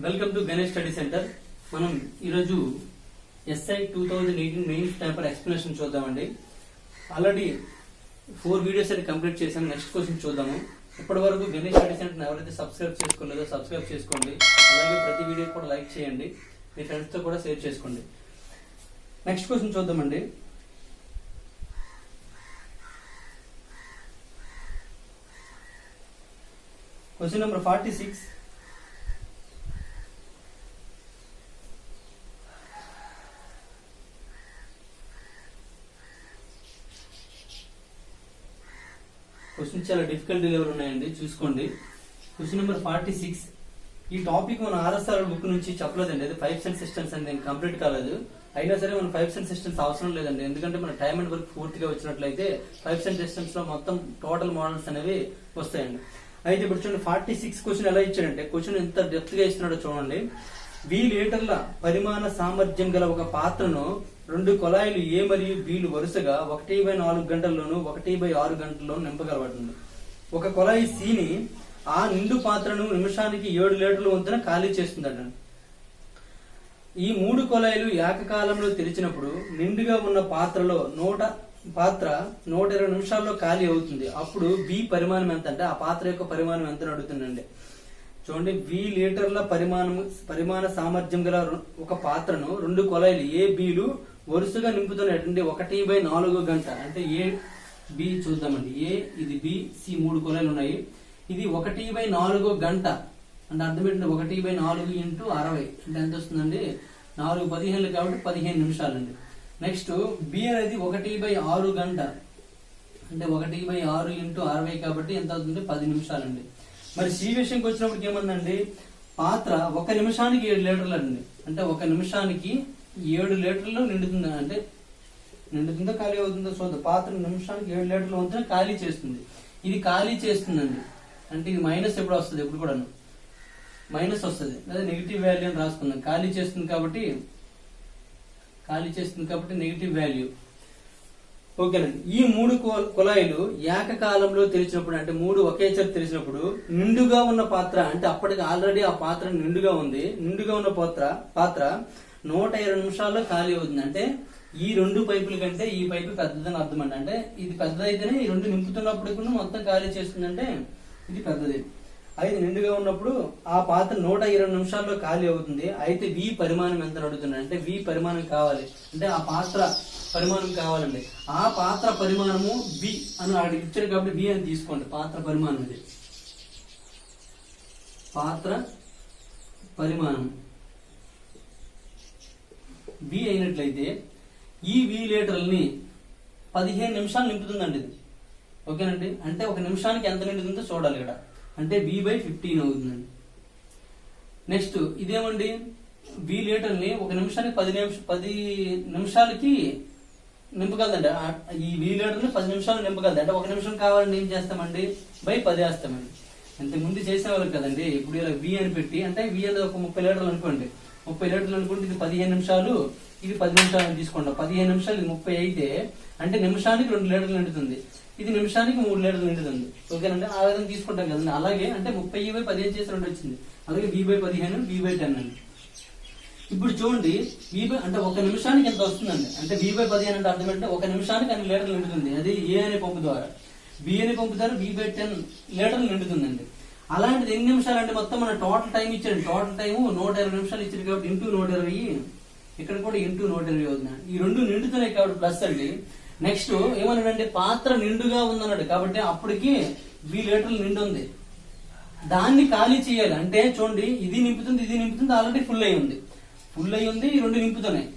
Welcome to Ganesh study centre. మనం ఈరోజు SI 2018 mains paper explanation చూద్దామండి. ఆల్రెడీ 4 వీడియోస్ అయితే కంప్లీట్ చేసాం. నెక్స్ట్ క్వశ్చన్ చూద్దాము. ఇప్పటి వరకు గణేష్ స్టడీ సెంటర్ ఎవరైతే సబ్స్క్రైబ్ చేసుకోలేదో సబ్స్క్రైబ్ చేసుకోండి. అలాగే ప్రతి వీడియో కూడా లైక్ చేయండి, మీ ఫ్రెండ్స్ తో కూడా షేర్ చేసుకోండి. నెక్స్ట్ క్వశ్చన్ చూద్దామండి. Question number 46. క్వశ్చన్ చాలా డిఫికల్ట్ లెవెల్ ఉన్నాయండి, చూసుకోండి. Question number 46. ఈ టాపిక్ మన ఆర్ఎస్ఆర్ బుక్ నుంచి చెప్పలేదండి. అది పైప్స్ అండ్ సిస్టమ్స్ అనేది కంప్లీట్ కాలేదు. అయినా సరే మన పైప్స్ అండ్ సిస్టమ్స్ అవసరం లేదండి, ఎందుకంటే మన టైం అండ్ వర్క్ పూర్తిగా వచ్చినట్లయితే పైప్స్ అండ్ సిస్టమ్స్ లో మొత్తం టోటల్ మోడల్స్ అనేవి వస్తాయండి. అయితే ఇప్పుడు చూడండి 46 క్వశ్చన్ ఎలా ఇచ్చాడంటే, క్వశ్చన్ ఎంత డెప్త్ గా ఇస్తున్నాడో చూడండి. V లీటర్ల పరిమాణ సామర్థ్యం గల ఒక పాత్రను 2 కొలాయిలు A మరియు B వరుసగా 1/4 గంటల్లోను 1/6 గంటల్లోను నింపగలబడుతుంది. ఒక కొలాయి C ని ఆ నిండు పాత్రను నిమిషానికి 7 లీటర్ల వంతున ఖాళీ చేస్తుందట. ఈ 3 కొలాయిలు ఏకకాలంలో తెరిచినప్పుడు నిండుగా ఉన్న పాత్ర 120 నిమిషాల్లో ఖాళీ అవుతుంది. అప్పుడు B పరిమాణం ఎంత అంటే ఆ పాత్ర యొక్క పరిమాణం ఎంత అడుగుతుందండి. చూడండి, V లీటర్ల పరిమాణ సామర్థ్యం గల ఒక పాత్రను 2 కొలాయిలు A B వరుసగా నింపుతున్నటువంటి 1/4 గంట అంటే A B చూద్దామండి. A ఇది B C 3 కొలాయిలు ఉన్నాయి. ఇది 1/4 గంట అంటే అర్థం ఏంటంటే 1/4 ఇంటూ 60 అంటే ఎంత వస్తుందండి? 4 15 కాబట్టి 15 నిమిషాలండి. నెక్స్ట్ B అనేది 1/6 గంట అంటే 1/6 ఇంటూ 60 కాబట్టి ఎంత అవుతుంది? 10 నిమిషాలండి. మరి C విషయంకి వచ్చినప్పుడు ఏమందండి, పాత్ర 1 నిమిషానికి 7 లీటర్లు అండి. అంటే 1 నిమిషానికి 7 లీటర్లు నిండుతుంది. అంటే నిండుతుందో ఖాళీ అవుతుందో చూద్దాం. పాత్ర నిమిషానికి 7 లీటర్లు వంతున ఖాళీ చేస్తుంది. ఇది ఖాళీ చేస్తుందండి అంటే ఇది మైనస్ ఎప్పుడు వస్తుంది? ఎప్పుడు కూడా మైనస్ వస్తుంది, లేదా నెగిటివ్ వాల్యూ అని రాసుకుందాం. ఖాళీ చేస్తుంది కాబట్టి నెగిటివ్ వాల్యూ. ఓకేనండి. ఈ 3 కుళాయిలు ఏకకాలంలో తెరిచినప్పుడు అంటే 3 ఒకేసారి తెరిచినప్పుడు నిండుగా ఉన్న పాత్ర అంటే అప్పటికి ఆల్రెడీ ఆ పాత్ర నిండుగా ఉంది. నిండుగా ఉన్న పాత్ర 120 నిమిషాల్లో ఖాళీ అవుతుంది. అంటే ఈ 2 పైపుల కంటే ఈ పైపు పెద్దదని అర్థం అండి. అంటే ఇది పెద్దదైతేనే ఈ 2 నింపుతున్నప్పుడు మొత్తం ఖాళీ చేస్తుందంటే ఇది పెద్దది. అయితే నిండుగా ఉన్నప్పుడు ఆ పాత్ర 120 నిమిషాల్లో ఖాళీ అవుతుంది. అయితే V పరిమాణం ఎంత అడుగుతుంది అంటే V పరిమాణం కావాలి అంటే ఆ పాత్ర పరిమాణం కావాలండి. ఆ పాత్ర పరిమాణము V అని అక్కడ ఇచ్చారు కాబట్టి V అని తీసుకోండి. పాత్ర పరిమాణం ఇది పాత్ర పరిమాణం V అయినట్లయితే ఈ V లీటర్లని 15 నిమిషాలు నింపుతుందండి ఇది. ఓకేనండి. అంటే 1 నిమిషానికి ఎంత నిండుతుందో చూడాలి ఇక్కడ. అంటే V/15 అవుతుందండి. నెక్స్ట్ ఇదేమండి, V లీటర్ని 1 నిమిషానికి 10 నిమిషాలకి నింపగలదండి. ఈ V లీటర్ని 10 నిమిషాలు నింపగలదు. అంటే 1 నిమిషం కావాలని ఏం చేస్తామండి? 10 వేస్తామండి. అంతే ముందు చేసేవాళ్ళం కదండి. ఇప్పుడు ఇలా V అని పెట్టి అంటే V అనేది ఒక 30 లీటర్లు అనుకోండి. 30 లీటర్లు అనుకుంటే ఇది 15 నిమిషాలు, ఇది 10 నిమిషాలు అని తీసుకోండి. 15 నిమిషాలు ఇది 30 అయితే అంటే నిమిషానికి 2 లీటర్లు నిండుతుంది. ఇది నిమిషానికి 3 లీటర్లు నిండుతుంది. ఓకేనండి. ఆ విధంగా తీసుకుంటాం కదండి. అలాగే అంటే 30/15 చేసి 2 వచ్చింది. అలాగే V/15 V/10 అండి. ఇప్పుడు చూడండి అంటే 1 నిమిషానికి ఎంత వస్తుందండి అంటే V/15 అంటే అర్థం అంటే 1 నిమిషానికి అన్ని లీటర్లు నిండుతుంది. అది A అనే పంపు ద్వారా. B అనే పంపు ద్వారా V/10 లీటర్లు నిండుతుందండి. అలాంటిది ఎన్ని నిమిషాలు అంటే మొత్తం మన టోటల్ టైం ఇచ్చాడు. టోటల్ టైం 120 నిమిషాలు ఇచ్చాడు కాబట్టి ఇంటూ 120 ఇక్కడ కూడా ఇంటూ 120 అవుతుంది. ఈ 2 నిండుతున్నాయి కాబట్టి ప్లస్ అండి. నెక్స్ట్ ఏమన్నాడంటే పాత్ర నిండుగా ఉందన్నాడు కాబట్టి అప్పటికి V లీటర్లు నిండు ఉంది. దాన్ని ఖాళీ చేయాలి అంటే చూడండి ఇది నింపుతుంది ఆల్రెడీ ఫుల్ అయి ఉంది. ఈ 2 నింపుతున్నాయి.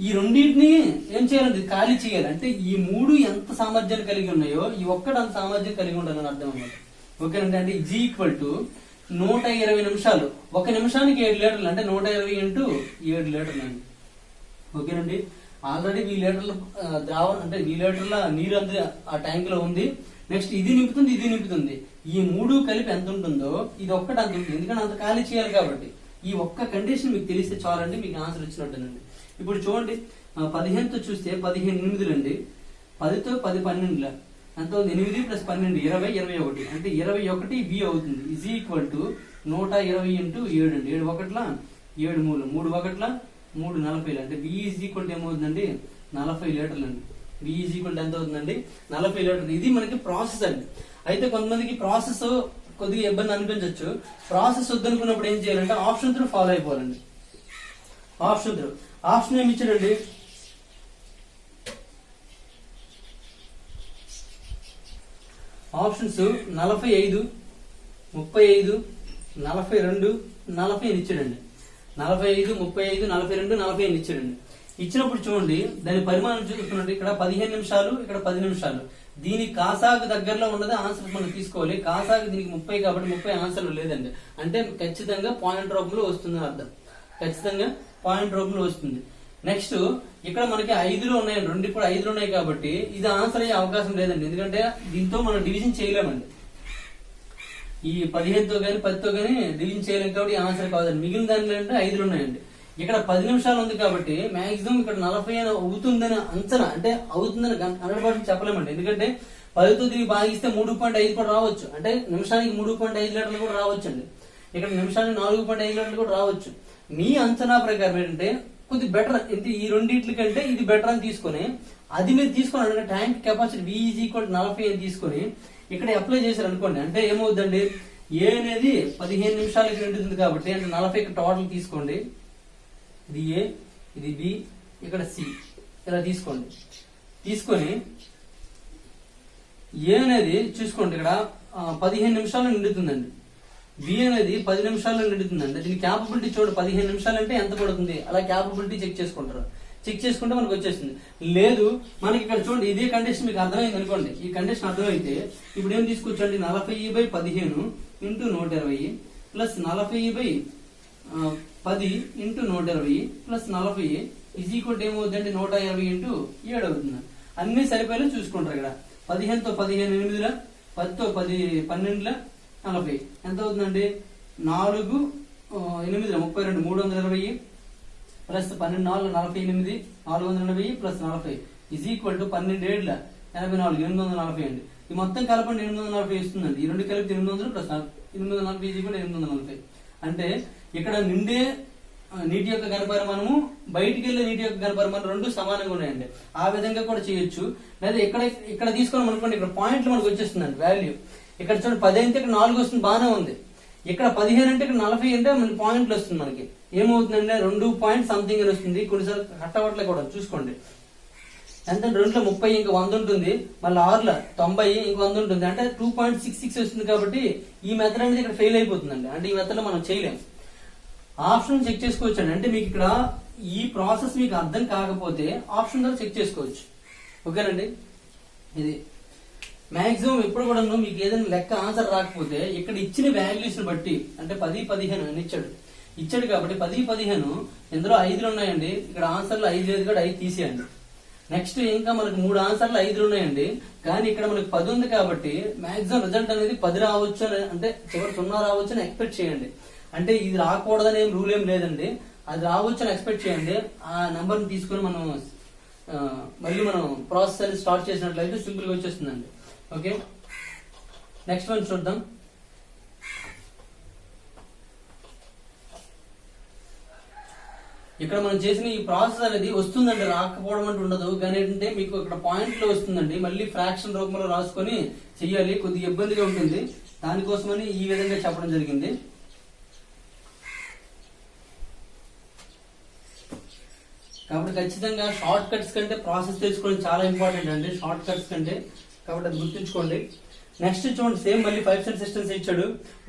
ఈ రెండింటిని ఏం చేయాలంటే ఖాళీ చేయాలి. అంటే ఈ 3 ఎంత సామర్థ్యాన్ని కలిగి ఉన్నాయో ఈ ఒక్కటి అంత సామర్థ్యం కలిగి ఉండాలని అర్థం అన్నమాట. ఓకేనండి. అంటే G = 120 నిమిషాలు. 1 నిమిషానికి 7 లీటర్లు అంటే 120 ఇంటూ 7 లీటర్లు అండి. ఓకేనండి. ఆల్రెడీ V లీటర్ల ద్రావణం అంటే V లీటర్ల నీరు అంతా ఆ ట్యాంక్ లో ఉంది. నెక్స్ట్ ఇది నింపుతుంది. ఈ 3 కలిపి ఎంత ఉంటుందో ఇది ఒక్కటి అంత ఉంటుంది. ఎందుకంటే అంత ఖాళీ చేయాలి కాబట్టి. ఈ ఒక్క కండిషన్ మీకు తెలిస్తే చాలండి, మీకు ఆన్సర్ వచ్చినట్టేనండి. ఇప్పుడు చూడండి 15తో చూస్తే 15 8 అండి. 10తో 10 12 ఎంత 8 + 12 20 21 అంటే 21 V అవుతుంది. 120 ఇంటూ 7 అండి. 7 ఒకట్ల 7 మూలు 3 ఒకట్ల 3 40 అంటే V ఈజ్ ఈక్వల్ ఏమవుతుందండి 40 లీటర్లు అండి. V ఈజ్ ఈక్వల్ ఎంత అవుతుందండి 40 లీటర్లు. ఇది మనకి ప్రాసెస్ అండి. అయితే కొంతమందికి ప్రాసెస్ కొద్దిగా ఇబ్బంది అనిపించవచ్చు. ప్రాసెస్ వద్దనుకున్నప్పుడు ఏం చేయాలంటే ఆప్షన్ త్రూ ఫాలో అయిపోవాలండి. ఆప్షన్ ఏమి ఇచ్చాడండి, ఆప్షన్స్ 45, 35, 42, 40 అని ఇచ్చాడండి. 45, 35, 42, 40 అని ఇచ్చాడండి. ఇచ్చినప్పుడు చూడండి దాని పరిమాణం చూసుకున్నట్టు ఇక్కడ 15 నిమిషాలు, ఇక్కడ 10 నిమిషాలు. దీని కాసాకు దగ్గరలో ఉన్నది ఆన్సర్ మనం తీసుకోవాలి. కాసాకు దీనికి 30 కాబట్టి 30 ఆన్సర్లు లేదండి. అంటే ఖచ్చితంగా పాయింట్ రూపంలో వస్తుంది అర్థం. ఖచ్చితంగా పాయింట్ రూపంలో వస్తుంది. నెక్స్ట్ ఇక్కడ మనకి 5లో ఉన్నాయండి, 2 కూడా 5లో ఉన్నాయి కాబట్టి ఇది ఆన్సర్ అయ్యే అవకాశం లేదండి. ఎందుకంటే దీంతో మనం డివిజన్ చేయలేమండి. ఈ 15తో కానీ 10తో కానీ డివిజన్ చేయలేం కాబట్టి ఆన్సర్ కాదండి. మిగిలిన దానిలో అంటే 5లో ఉన్నాయండి. ఇక్కడ 10 నిమిషాలు ఉంది కాబట్టి మాక్సిమం ఇక్కడ 40 అవుతుందని అంచనా, అంటే అవుతుందని 100% చెప్పలేమండి. ఎందుకంటే 10తో దీనికి భాగిస్తే 3.5 కూడా రావచ్చు. అంటే నిమిషానికి 3.5 లీటర్లు కూడా రావచ్చు అండి. ఇక్కడ నిమిషానికి 4.5 లీటర్లు కూడా రావచ్చు. మీ అంచనా ప్రకారం ఏంటంటే కొద్ది బెటర్, ఈ రెండింటి కంటే ఇది బెటర్ అని తీసుకొని అది మీరు తీసుకున్నాడు tank capacity V is equal 40 అని తీసుకొని ఇక్కడ అప్లై చేశారు అనుకోండి. అంటే ఏమవుతుందండి, ఏ అనేది 15 నిమిషాలకి నిండుతుంది కాబట్టి అంటే 40 టోటల్ తీసుకోండి. ఇది ఏ, ఇది బి, ఇక్కడ సి, ఇలా తీసుకోండి. తీసుకొని ఏ అనేది చూసుకోండి ఇక్కడ 15 నిమిషాలు నిండుతుందండి. బి అనేది 10 నిమిషాల్లో నిండుతుందండి. దీని క్యాపబిలిటీ చూడండి, 15 నిమిషాలు అంటే ఎంత పడుతుంది, అలా క్యాపబిలిటీ చెక్ చేసుకుంటారు. చెక్ చేసుకుంటే మనకు వచ్చేస్తుంది. లేదు మనకి ఇక్కడ చూడండి ఇదే కండిషన్ మీకు అర్థమైంది అనుకోండి. ఈ కండిషన్ అర్థమైతే ఇప్పుడు ఏం తీసుకొచ్చండి 40/15 into 120 plus 40/10 into 120 plus 40 is equal ఏమవుతుందండి 120 ఇంటూ 7 అవుతుంది. అన్ని సరిపోయేలా చూసుకుంటారు. ఇక్కడ 15తో 15 8ల, 10తో 10 12ల 40 ఎంత అవుతుందండి 4 8 32 320 plus 12 4 48 480 plus 40 is equal to 12 7 84 840 అండి. ఈ మొత్తం కలపండి 840 ఇస్తుందండి. ఈ రెండు కలిపి 800 ప్లస్ 840 ఈజ్ ఈక్వల్ 840. అంటే ఇక్కడ నిండే నీటి యొక్క ఘనపరిమాణము బయటికి వెళ్లే నీటి యొక్క ఘనపరిమాణం రెండు సమానంగా ఉన్నాయండి. ఆ విధంగా కూడా చేయొచ్చు. లేదా ఇక్కడ తీసుకున్నాం అనుకోండి, ఇక్కడ పాయింట్లు మనకు వచ్చేస్తుందండి వాల్యూ. ఇక్కడ చూడండి 10 అయితే ఇక్కడ 4 వస్తుంది, బాగానే ఉంది. ఇక్కడ 15 అంటే ఇక్కడ 40 అంటే మన పాయింట్లు వస్తుంది. మనకి ఏమవుతుందంటే 2 పాయింట్ సంథింగ్ అని వస్తుంది. కొన్నిసార్లు కట్టవట్లే కూడా చూసుకోండి. ఎంత 2లో 30 ఇంకా 100 ఉంటుంది, మళ్ళీ 6లో 90 ఇంకా 100 ఉంటుంది. అంటే 2.66 వస్తుంది. కాబట్టి ఈ మెథడ్ అనేది ఇక్కడ ఫెయిల్ అయిపోతుందండి. అంటే ఈ మెథడ్ లో మనం చేయలేము. ఆప్షన్ చెక్ చేసుకోవచ్చు అండి. అంటే మీకు ఇక్కడ ఈ ప్రాసెస్ మీకు అర్థం కాకపోతే ఆప్షన్ ద్వారా చెక్ చేసుకోవచ్చు. ఓకేనండి. ఇది మాక్సిమం ఎప్పుడు కూడా మీకు ఏదైనా లెక్క ఆన్సర్ రాకపోతే ఇక్కడ ఇచ్చిన వాల్యూస్ ని బట్టి, అంటే 10 15 అని ఇచ్చాడు కాబట్టి 10 15 ఇందులో 5లు ఉన్నాయండి. ఇక్కడ ఆన్సర్లు 5 లేదు కూడా 5 తీసేయండి. నెక్స్ట్ ఇంకా మనకు 3 ఆన్సర్లు 5లు ఉన్నాయండి. కానీ ఇక్కడ మనకు 10 ఉంది కాబట్టి మాక్సిమం రిజల్ట్ అనేది 10 రావచ్చు అని, అంటే చివరి 0 రావచ్చు అని ఎక్స్పెక్ట్ చేయండి. అంటే ఇది రాకూడదని ఏం రూల్ ఏం లేదండి. అది రావచ్చు అని ఎక్స్పెక్ట్ చేయండి. ఆ నెంబర్ ని తీసుకుని మనం మళ్ళీ మనం ప్రాసెస్ అనేది స్టార్ట్ చేసినట్లయితే సింపుల్ గా వచ్చేస్తుందండి. ఓకే, నెక్స్ట్ వన్ చూద్దాం. ఇక్కడ మనం చేసిన ఈ ప్రాసెస్ అనేది వస్తుందండి, రాకపోవడం అంటే ఉండదు. కానీ ఏంటంటే మీకు ఇక్కడ పాయింట్లో వస్తుందండి. మళ్ళీ ఫ్రాక్షన్ రూపంలో రాసుకొని చెయ్యాలి, కొద్దిగా ఇబ్బందిగా ఉంటుంది. దానికోసమని ఈ విధంగా చెప్పడం జరిగింది. కాబట్టి ఖచ్చితంగా షార్ట్ కట్స్ కంటే ప్రాసెస్ తెలుసుకోవడం చాలా ఇంపార్టెంట్ అండి, షార్ట్ కట్స్ కంటే. కాబట్టి అది గుర్తుంచుకోండి. నెక్స్ట్ చూడండి, సేమ్ మళ్ళీ 5 సెంట్ సిస్టమ్స్ ఇచ్చాడు.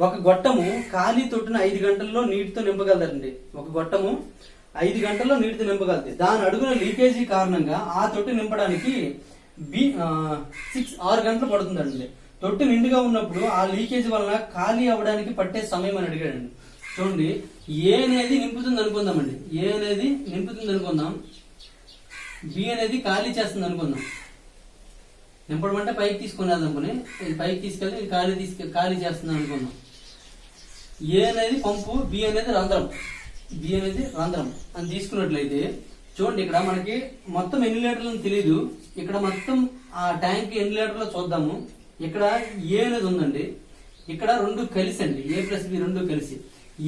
ఒక గొట్టము ఖాళీ తొట్టును 5 గంటల్లో నీటితో నింపగలదండి. ఒక గొట్టము 5 గంటల్లో నీటితో నింపగలదు. దాని అడుగున లీకేజీ కారణంగా ఆ తొట్టి నింపడానికి 6 గంటలు పడుతుందండి. తొట్టి నిండుగా ఉన్నప్పుడు ఆ లీకేజీ వలన ఖాళీ అవ్వడానికి పట్టే సమయం అని అడిగాడండి. చూడండి, ఏ అనేది నింపుతుంది అనుకుందామండి. ఏ అనేది నింపుతుంది అనుకుందాం, బి అనేది ఖాళీ చేస్తుంది అనుకుందాం. నింపడం అంటే పైకి తీసుకునేది అనుకుని పైకి తీసుకెళ్తే ఖాళీ చేస్తుంది అనుకుందాం. ఏ అనేది పంపు, బి అనేది రంధ్రం. బి అనేది రంధ్రం అని తీసుకున్నట్లయితే చూడండి, ఇక్కడ మనకి మొత్తం ఎన్ని లీటర్లు తెలియదు. ఇక్కడ మొత్తం ఆ ట్యాంక్ ఎన్ని లీటర్లో చూద్దాము. ఇక్కడ ఏ అనేది ఉందండి, ఇక్కడ రెండు కలిసి అండి, ఏ ప్లస్ బి రెండు కలిసి.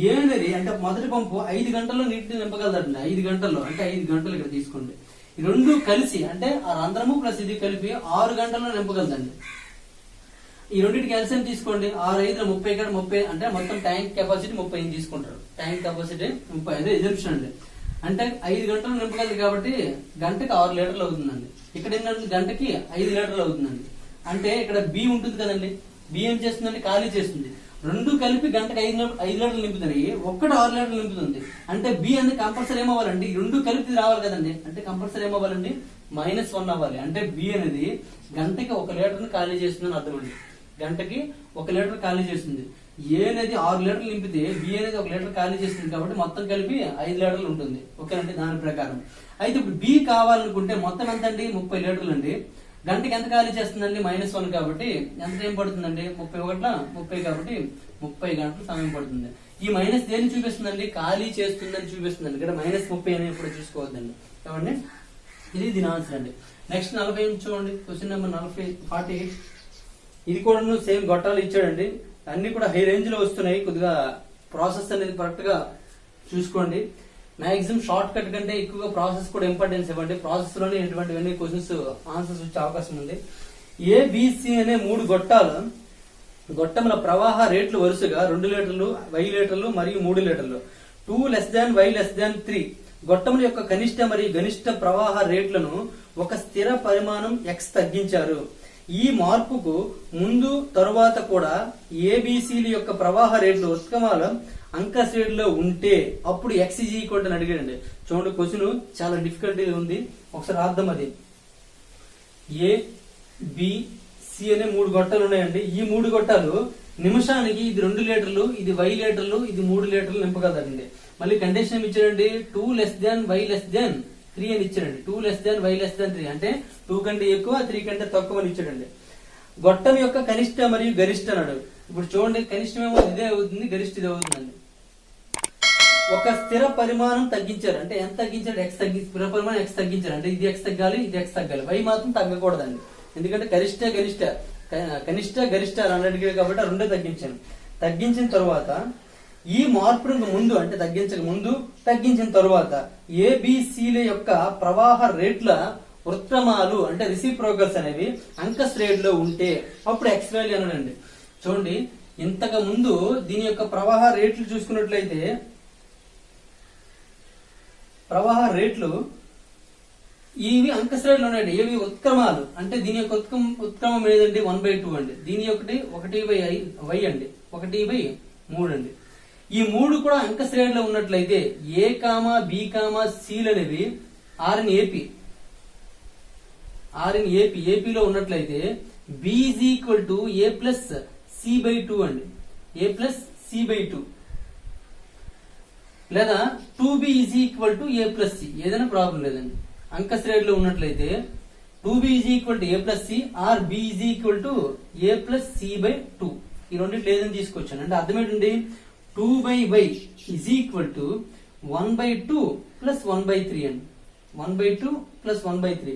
ఏ అనేది అంటే మొదటి పంపు 5 గంటల్లో నీటిని నింపగలదండి. 5 గంటల్లో అంటే 5 గంటలు ఇక్కడ తీసుకోండి. ఈ రెండు కలిసి అంటే ఆ రంధ్రము ప్లస్ ఇది కలిపి 6 గంటల్లో నింపగలదండి. ఈ రెండింటికి ఎల్సిఎం తీసుకోండి. 6 5 30 ఇక్కడ 30 అంటే మొత్తం ట్యాంక్ కెపాసిటీ 30 తీసుకుంటారు. ట్యాంక్ కెపాసిటీ 30, అదే ఎజంప్షన్ అండి. అంటే 5 గంటలు నింపగలదు కాబట్టి గంటకి 6 లీటర్లు అవుతుందండి. ఇక్కడ ఏంటంటే గంటకి 5 లీటర్లు అవుతుందండి. అంటే ఇక్కడ బి ఉంటుంది కదండి, బి ఏం చేస్తుందండి, ఖాళీ చేస్తుంది. రెండు కలిపి గంటకి 5 లీటర్లు నింపుతున్నాయి, ఒక్కటి 6 లీటర్లు నింపుతుంది. అంటే బి అనేది కంపల్సరీ ఏమవ్వాలండి, ఈ రెండు కలిపి రావాలి కదండి. అంటే కంపల్సరీ ఏమవ్వాలండి, -1 అవ్వాలి. అంటే బి అనేది గంటకి 1 లీటర్ని ఖాళీ చేస్తుందని అర్థం అండి. గంటకి 1 లీటర్ ఖాళీ చేస్తుంది. ఏ అనేది 6 లీటర్లు నింపితే బి అనేది 1 లీటర్ ఖాళీ చేస్తుంది కాబట్టి మొత్తం కలిపి 5 లీటర్లు ఉంటుంది. ఓకేనండి, దాని ప్రకారం. అయితే ఇప్పుడు బి కావాలనుకుంటే మొత్తం ఎంత అండి, 30 లీటర్లు అండి. గంటకి ఎంత ఖాళీ చేస్తుందండి, -1 కాబట్టి ఎంత టైం పడుతుందండి, 30 కాబట్టి 30 గంటలు సమయం పడుతుంది. ఈ మైనస్ దేన్ని చూపిస్తుందండి, ఖాళీ చేస్తుందని చూపిస్తుందండి. ఇక్కడ -30 అని ఎప్పుడు చూసుకోవద్దండి. కాబట్టి ఇది దీని ఆన్సర్ అండి. నెక్స్ట్ 40 చూడండి, క్వశ్చన్ నెంబర్ 48. ఇది కూడా సేమ్ గొట్టాలు ఇచ్చాడండి. అన్ని కూడా హై రేంజ్ లో వస్తున్నాయి. కొద్దిగా ప్రాసెస్ అనేది కరెక్ట్ గా చూసుకోండి. మాక్సిమం షార్ట్ కట్ కంటే ఎక్కువగా ప్రాసెస్ కూడా ఇంపార్టెన్స్ ఇవ్వండి. ప్రాసెస్ లోనే ఎటువంటివన్నీ క్వశ్చన్స్ ఆన్సర్స్ వచ్చే అవకాశం ఉంది. ఏబిసి అనే 3 గొట్టముల ప్రవాహ రేట్లు వరుసగా 2 లీటర్లు, y లీటర్లు మరియు 3 లీటర్లు. 2 < y 3 గొట్టముల యొక్క కనిష్ట మరియు గరిష్ట ప్రవాహ రేట్లను ఒక స్థిర పరిమాణం x తగ్గించారు. ఈ మార్పుకు ముందు తరువాత కూడా ఏబిసిల యొక్క ప్రవాహ రేట్లు ఉత్కమాల అంక శ్రేణిలో ఉంటే అప్పుడు x అని అడిగాడండి. చూడండి, క్వశ్చన్ చాలా డిఫికల్టీ ఉంది. ఒకసారి రాద్దాం. అది ఏ బి సి అనే 3 గొట్టాలు ఉన్నాయండి. ఈ 3 గొట్టాలు నిమిషానికి ఇది 2 లీటర్లు, ఇది y లీటర్లు, ఇది 3 లీటర్లు నింపగలదండి. మళ్ళీ కండిషన్ ఏమి ఇచ్చాడండి, 2 < y 3 అని ఇచ్చాడండి. 2 < y 3 అంటే 2 కంటే ఎక్కువ, 3 కంటే తక్కువ అని ఇచ్చాడండి. గొట్టం యొక్క కనిష్ట మరియు గరిష్ట అన్నాడు. ఇప్పుడు చూడండి, కనిష్టమేమో ఇదే అవుతుంది, గరిష్ట ఇదే అవుతుందండి. ఒక స్థిర పరిమాణం తగ్గించారు అంటే ఎంత తగ్గించాడు, స్థిర పరిమాణం x తగ్గించారు అంటే ఇది x తగ్గాలి, ఇది x తగ్గాలి, y మాత్రం తగ్గకూడదండి. ఎందుకంటే కనిష్ట గరిష్ట అని అడిగాడు కాబట్టి రెండే తగ్గించాను. తగ్గించిన తర్వాత ఈ మార్పుకు ముందు అంటే తగ్గించక ముందు, తగ్గించిన తరువాత ఏబిసిల యొక్క ప్రవాహ రేట్ల వృత్క్రమాలు అంటే రిసిప్రోకల్స్ అనేవి అంక శ్రేణిలో ఉంటే అప్పుడు x వాల్యూ అన్నాడండి. చూడండి, ఇంతకు ముందు దీని యొక్క ప్రవాహ రేట్లు చూసుకున్నట్లయితే ప్రవాహ రేట్లు ఇవి అంక శ్రేణిలో ఉన్నాయండి. ఏవి ఉత్క్రమాలు అంటే దీని యొక్క ఉత్క్రమం ఏదండి, 1/2 అండి. దీని ఒకటి 1/y అండి, 1/3 అండి. ఈ 3 కూడా అంక శ్రేణిలో ఉన్నట్లయితే ఏ కామా బి కామా సిలు అనేవి ఆర్ ఇన్ ఏపీలో ఉన్నట్లయితే B is equal to a plus c/2 అండి, a ప్లస్ c/2 లేదా 2b is equal to a plus c, ఏదైనా ప్రాబ్లం లేదండి. అంక శ్రేణిలో ఉన్నట్లయితే 2b is equal to a plus c or b is equal to a plus c/2 ఈ రెండింటి లేదని తీసుకొచ్చాను. అంటే అర్థం ఏంటండి, 2/y is equal to 1/2 plus 1/3 అండి. 1/2 ప్లస్ 1/3,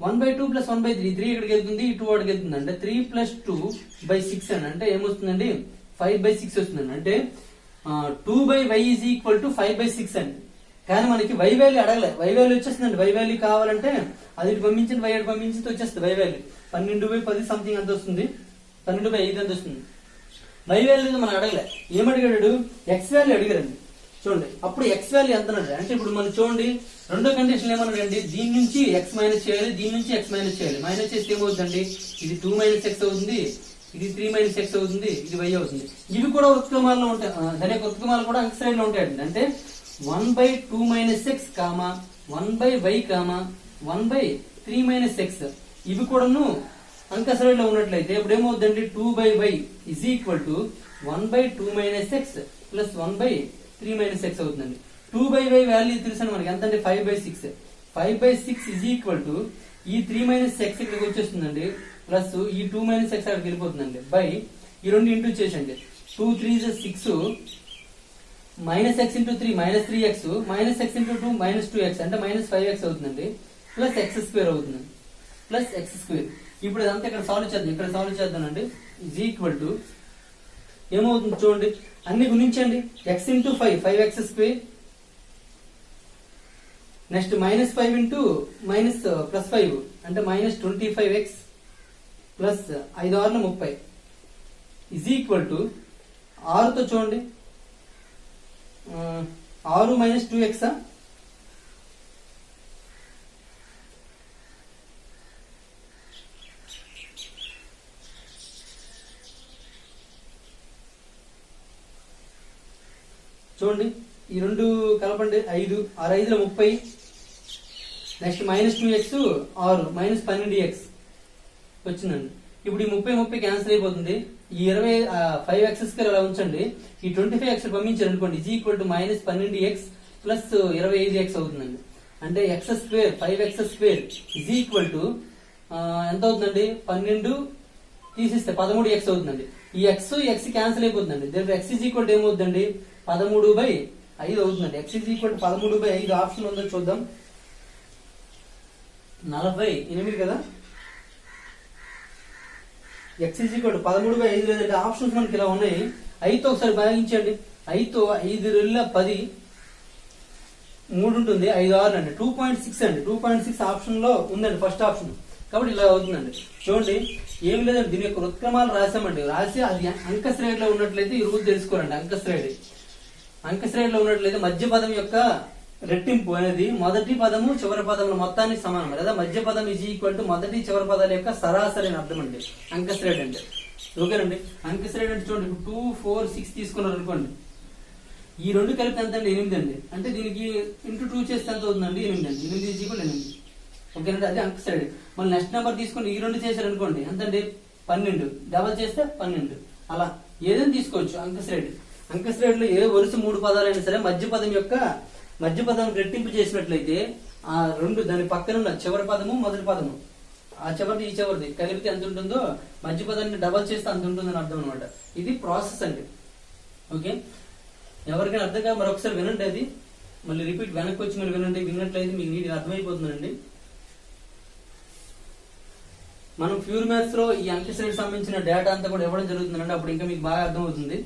1/2 ప్లస్ 1/3, 3 ఇక్కడికి వెళ్తుంది, 2 అక్కడికి వెళ్తుంది. అంటే 3 ప్లస్ 2/6 అండి. అంటే ఏమొస్తుందండి, 5/6 వస్తుందండి. అంటే 2/y ఈజ్ ఈక్వల్ టు 5/6 అండి. కానీ మనకి y వాల్యూ అడగలే, y వాల్యూ వచ్చేస్తుందండి. y వాల్యూ కావాలంటే అది పంపించండి, y పంపించి వచ్చేస్తుంది y వాల్యూ. 12/10 సంథింగ్ ఎంత వస్తుంది, 12/5 ఎంత వస్తుంది. y వాల్యూ మనం అడగలే. ఏమడిగాడు, x వాల్యూ అడిగారండి. చూడండి, అప్పుడు x వాల్యూ ఎంత అంటే ఇప్పుడు మనం చూడండి, రెండో కండిషన్ ఏమన్నాడండి, దీని నుంచి x మైనస్ చేయాలి, దీని నుంచి x మైనస్ చేయాలి. మైనస్ చేస్తే ఏమవుతుందండి, ఇది 2 - x అవుతుంది, ఇది 3 - x అవుతుంది, ఇది y అవుతుంది. ఇవి కూడా ఉత్క్రమాల్లో ఉంటాయి. దాని యొక్క ఉత్క్రమాలు కూడా అంక శ్రేణిలో ఉంటాయండి. అంటే 1/2 - x, 1/y, 1/3 - x ఇవి కూడాను అంక శ్రేణిలో ఉన్నట్లయితే ఇప్పుడు ఏమవుతుందండి, 2/y is equal to 1/2 - x plus 1/3 - x అవుతుందండి. 2/y వాల్యూ తెలుసండి మనకి ఎంత అంటే 5/6. 5/6 ఈజ్ ఈక్వల్ టు ఈ 3 - x ఇక్కడికి వచ్చేస్తుందండి, ప్లస్ ఈ 2 - x అక్కడికి వెళ్ళిపోతుందండి, బై ఈ రెండు ఇంటూ చేసండి. 2 3 6 -x into 3 -3x, -x into 2 -2x అంటే -5x అవుతుందండి, ప్లస్ x² అవుతుందండి, ప్లస్ x². ఇప్పుడు ఇదంతా ఇక్కడ సాల్వ్ చేద్దాం, ఇక్కడ సాల్వ్ చేద్దామండి. ఈజ్ ఈక్వల్ టు ఏమవుతుంది చూడండి, అన్ని గుణించండి. x into 5 5x square, next -5 into plus 5 అంటే -25x plus 5 6 30 is equal to 6తో చూడండి 6 - 2x చూడండి, ఈ రెండు కలపండి. 5 6 5 30, నెక్స్ట్ -2x 6 -12x వచ్చిందండి. ఇప్పుడు ఈ 30 క్యాన్సిల్ అయిపోతుంది. ఈ 5x² అలా ఉంచండి. ఈ 25x పంపించారు అనుకోండి, is equal to -12x plus 25x అవుతుందండి. అంటే x² 5x² is equal to ఎంత అవుతుందండి, 12 తీసిస్తే 13x అవుతుందండి. ఈ x క్యాన్సిల్ అయిపోతుందండి. దీంట్లో x ఈజ్ ఈక్వల్ టు ఏమవుతుందండి, 13/5 అవుతుందండి. x is equal to 13/5 option ఉందో చూద్దాం. 48 కదా. x ఈజ్ ఈక్వల్ టు 13/5 లేదంటే ఆప్షన్స్ మనకి ఇలా ఉన్నాయి. 5తో ఒకసారి భాగించండి. 5తో 5 2 10 3 ఉంటుంది. 5 6 అండి, 2.6 అండి. 2.6 ఆప్షన్ లో ఉందండి, ఫస్ట్ ఆప్షన్. కాబట్టి ఇలా అవుతుందండి. చూడండి, ఏమి లేదండి, దీని యొక్క ఉత్క్రమాలు రాసామండి. రాసి అది అంక శ్రేణిలో ఉన్నట్లయితే ఈ రూల్ తెలుసుకోరండి. అంక శ్రేణిలో ఉన్నట్లయితే మధ్య పదం యొక్క రెట్టింపు అనేది మొదటి పదము చివరి పదముల మొత్తానికి సమానం. లేదా మధ్య పదం ఈజ్ ఈక్వల్ టు మొదటి చివరి పదాల యొక్క సరాసరి అని అర్థం అండి అంక శ్రేణి అంటే. ఓకేనండి, అంక శ్రేణి అంటే చూడండి, 2 4 6 తీసుకున్నారు అనుకోండి, ఈ రెండు కలిపి ఎంత అండి, 8 అండి. అంటే దీనికి ఇంటూ 2 చేస్తే ఎంత అవుతుందండి, 8 అండి. 8 ఈజ్ ఈక్వల్ 8. ఓకేనండి, అది అంక శ్రేణి. మళ్ళీ నెక్స్ట్ నెంబర్ తీసుకుని ఈ రెండు చేశారు అనుకోండి, ఎంతండి 12, డబల్ చేస్తే 12. అలా ఏదైనా తీసుకోవచ్చు అంక శ్రేణి. అంక శ్రేణిలో ఏ వరుస 3 పదాలైనా సరే మధ్య పదం రెట్టింపు చేసినట్లయితే ఆ రెండు దాని పక్కన ఉన్న చివరి పదము మొదటి పదము, ఆ చివరిది ఈ చివరిది కలిపితే ఎంత ఉంటుందో మధ్య పదాన్ని డబల్ చేస్తే అంత ఉంటుందని అర్థం అనమాట. ఇది ప్రాసెస్ అండి. ఓకే, ఎవరికైనా అర్థం కాదు మరొకసారి వినండి. అది మళ్ళీ రిపీట్ వెనక్కి వచ్చి మళ్ళీ వినండి. విన్నట్లయితే మీకు నీట్గా అర్థమైపోతుందండి. మనం ప్యూర్ మ్యాథ్స్ లో ఈ అంక శ్రేణికి సంబంధించిన డేటా అంతా కూడా ఇవ్వడం జరుగుతుందండి. అప్పుడు ఇంకా మీకు బాగా అర్థమవుతుంది.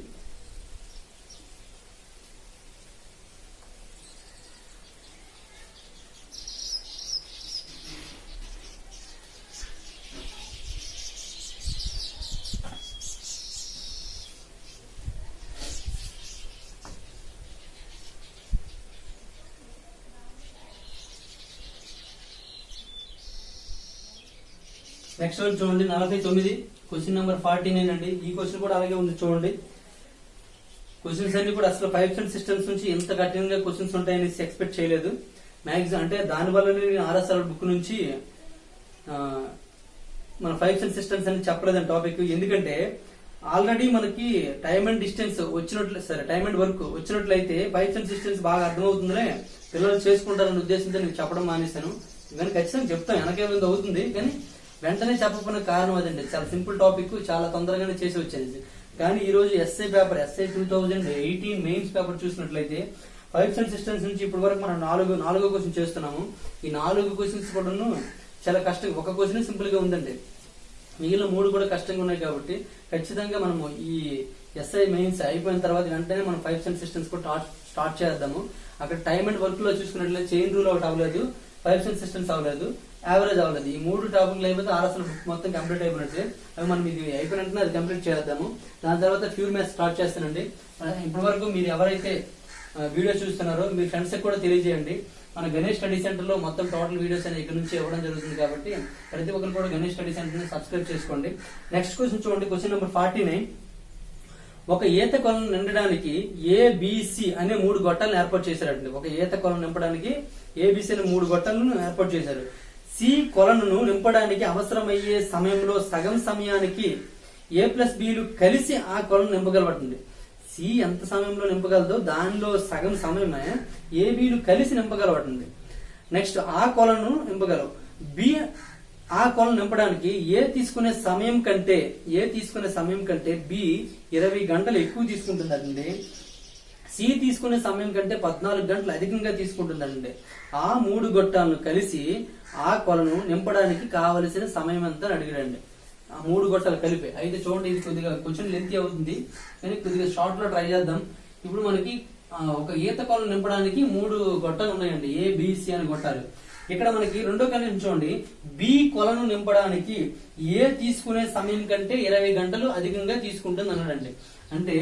నెక్స్ట్ వన్ చూడండి, 49 క్వశ్చన్ నెంబర్ 49 అండి. ఈ క్వశ్చన్ కూడా అలాగే ఉంది చూడండి. క్వశ్చన్స్ అన్ని కూడా అసలు పైప్స్ అండ్ సిస్టమ్స్ నుంచి ఎంత కఠినంగా క్వశ్చన్స్ ఉంటాయని ఎక్స్పెక్ట్ చేయలేదు. మ్యాక్సిమం అంటే దానివల్ల నేను ఆర్ఎస్ఆర్ బుక్ నుంచి మన పైప్స్ అండ్ సిస్టమ్స్ అని చెప్పలేదని టాపిక్. ఎందుకంటే ఆల్రెడీ మనకి time and distance time and work వచ్చినట్లయితే పైప్స్ అండ్ సిస్టమ్స్ బాగా అర్థమవుతుందనే పిల్లలు చేసుకుంటారనే ఉద్దేశంతో నేను చెప్పడం మానేశాను. కానీ ఖచ్చితంగా చెప్తాను, వెనకేమైంది అవుతుంది, కానీ వెంటనే చెప్పకపోయిన కారణం అదండి. చాలా సింపుల్ టాపిక్, చాలా తొందరగానే చేసి వచ్చేది. కానీ ఈ రోజు ఎస్ఐ 2018 మెయిన్స్ పేపర్ చూసినట్లయితే పైప్స్ అండ్ సిస్టమ్స్ నుంచి ఇప్పటి వరకు మనం నాలుగో క్వశ్చన్ చేస్తున్నాము. ఈ 4 క్వశ్చన్స్ కూడా చాలా కష్టంగా, ఒక క్వశ్చన్ సింపుల్ గా ఉందండి, మిగిలిన 3 కూడా కష్టంగా ఉన్నాయి. కాబట్టి ఖచ్చితంగా మనము ఈ ఎస్ఐ మెయిన్స్ అయిపోయిన తర్వాత వెంటనే మనం పైప్స్ అండ్ సిస్టమ్స్ కూడా స్టార్ట్ చేద్దాము. అక్కడ టైమ్ అండ్ వర్క్ లో చూసుకున్నట్లయితే చైన్ రూల్ ఒకటి అవ్వలేదు, పైప్స్ అండ్ సిస్టమ్స్ అవ్వలేదు, యావరేజ్ అవ్వలేదు. ఈ 3 టాపిక్లు అయిపోతే ఆర్ఎస్ఎల్ బుక్ మొత్తం కంప్లీట్ అయిపోయినట్లే. అవి మనం ఇది అయిపోయినట్టు అది కంప్లీట్ చేద్దాము. దాని తర్వాత ప్యూర్ మ్యాథ్స్ స్టార్ట్ చేస్తానండి. ఇప్పటి వరకు మీరు ఎవరైతే వీడియో చూస్తున్నారో మీ ఫ్రెండ్స్ కూడా తెలియజేయండి. మన గణేష్ స్టడీ సెంటర్ లో మొత్తం టోటల్ వీడియోస్ అనేది ఇక్కడ నుంచి ఇవ్వడం జరుగుతుంది. కాబట్టి ప్రతి ఒక్కరు కూడా గణేష్ స్టడీ సెంటర్ ని సబ్స్క్రైబ్ చేసుకోండి. నెక్స్ట్ క్వశ్చన్ చూడండి, క్వశ్చన్ నెంబర్ 49. ఒక ఈత కొలను నింపడానికి ఏబిసి అనే 3 గొట్టాలను ఏర్పాటు చేశారండి. ఒక ఈత కొలను నింపడానికి ఏబిసి అనే 3 గొట్టాలను ఏర్పాటు చేశారు. సి కొలను నింపడానికి అవసరమయ్యే సమయంలో సగం సమయానికి A+Bలు కలిసి ఆ కొలను నింపగలబడుతుంది. సి ఎంత సమయంలో నింపగలదో దానిలో సగం సమయమే ఏబిలు కలిసి నింపగలబడుతుంది. నెక్స్ట్ ఆ కొలను నింపగలవు. బి ఆ కొలను నింపడానికి ఏ తీసుకునే సమయం కంటే బి 20 గంటలు ఎక్కువ తీసుకుంటుందండి. సి తీసుకునే సమయం కంటే 14 గంటలు అధికంగా తీసుకుంటుందండి. ఆ 3 గొట్టాలను కలిసి ఆ కొలను నింపడానికి కావలసిన సమయం ఎంత అని అడిగాడండి. ఆ 3 గొట్టాలు కలిపి. అయితే చూడండి ఇది కొద్దిగా కొంచెం లెంతీ అవుతుంది కానీ కొద్దిగా షార్ట్ లో ట్రై చేద్దాం. ఇప్పుడు మనకి ఒక ఈత కొలను నింపడానికి 3 గొట్టాలు ఉన్నాయండి, ABC అని గొట్టాలు. ఇక్కడ మనకి రెండో కండిషన్ చూడండి, బి కొలను నింపడానికి ఏ తీసుకునే సమయం కంటే 20 గంటలు అధికంగా తీసుకుంటుంది అన్నాడండి. అంటే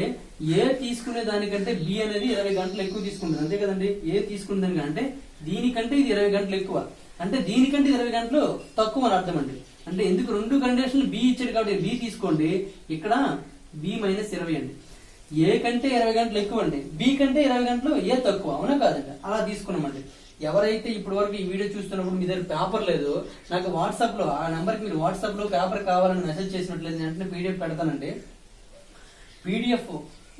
ఏ తీసుకునే దానికంటే బి అనేది 20 గంటలు ఎక్కువ తీసుకుంటుంది, అంతే కదండి. ఏ తీసుకునే దానికంటే దీనికంటే ఇది 20 గంటలు ఎక్కువ, అంటే దీనికంటే 20 గంటలు తక్కువ అని అర్థం అండి. అంటే ఎందుకు 2 కండిషన్లు బి ఇచ్చాడు కాబట్టి బి తీసుకోండి, ఇక్కడ బి మైనస్ 20 అండి. ఏ కంటే 20 గంటలు ఎక్కువ అండి, బి కంటే 20 గంటలు ఏ తక్కువ, అవునా కాదండి. అలా తీసుకున్నామండి. ఎవరైతే ఇప్పటి వరకు ఈ వీడియో చూస్తున్నప్పుడు మీ దగ్గర పేపర్ లేదు, నాకు వాట్సాప్ లో ఆ నెంబర్ కి మీరు వాట్సాప్ లో పేపర్ కావాలని మెసేజ్ చేసినట్లయితే వెంటనే పీడిఎఫ్ పెడతానండి. పీడిఎఫ్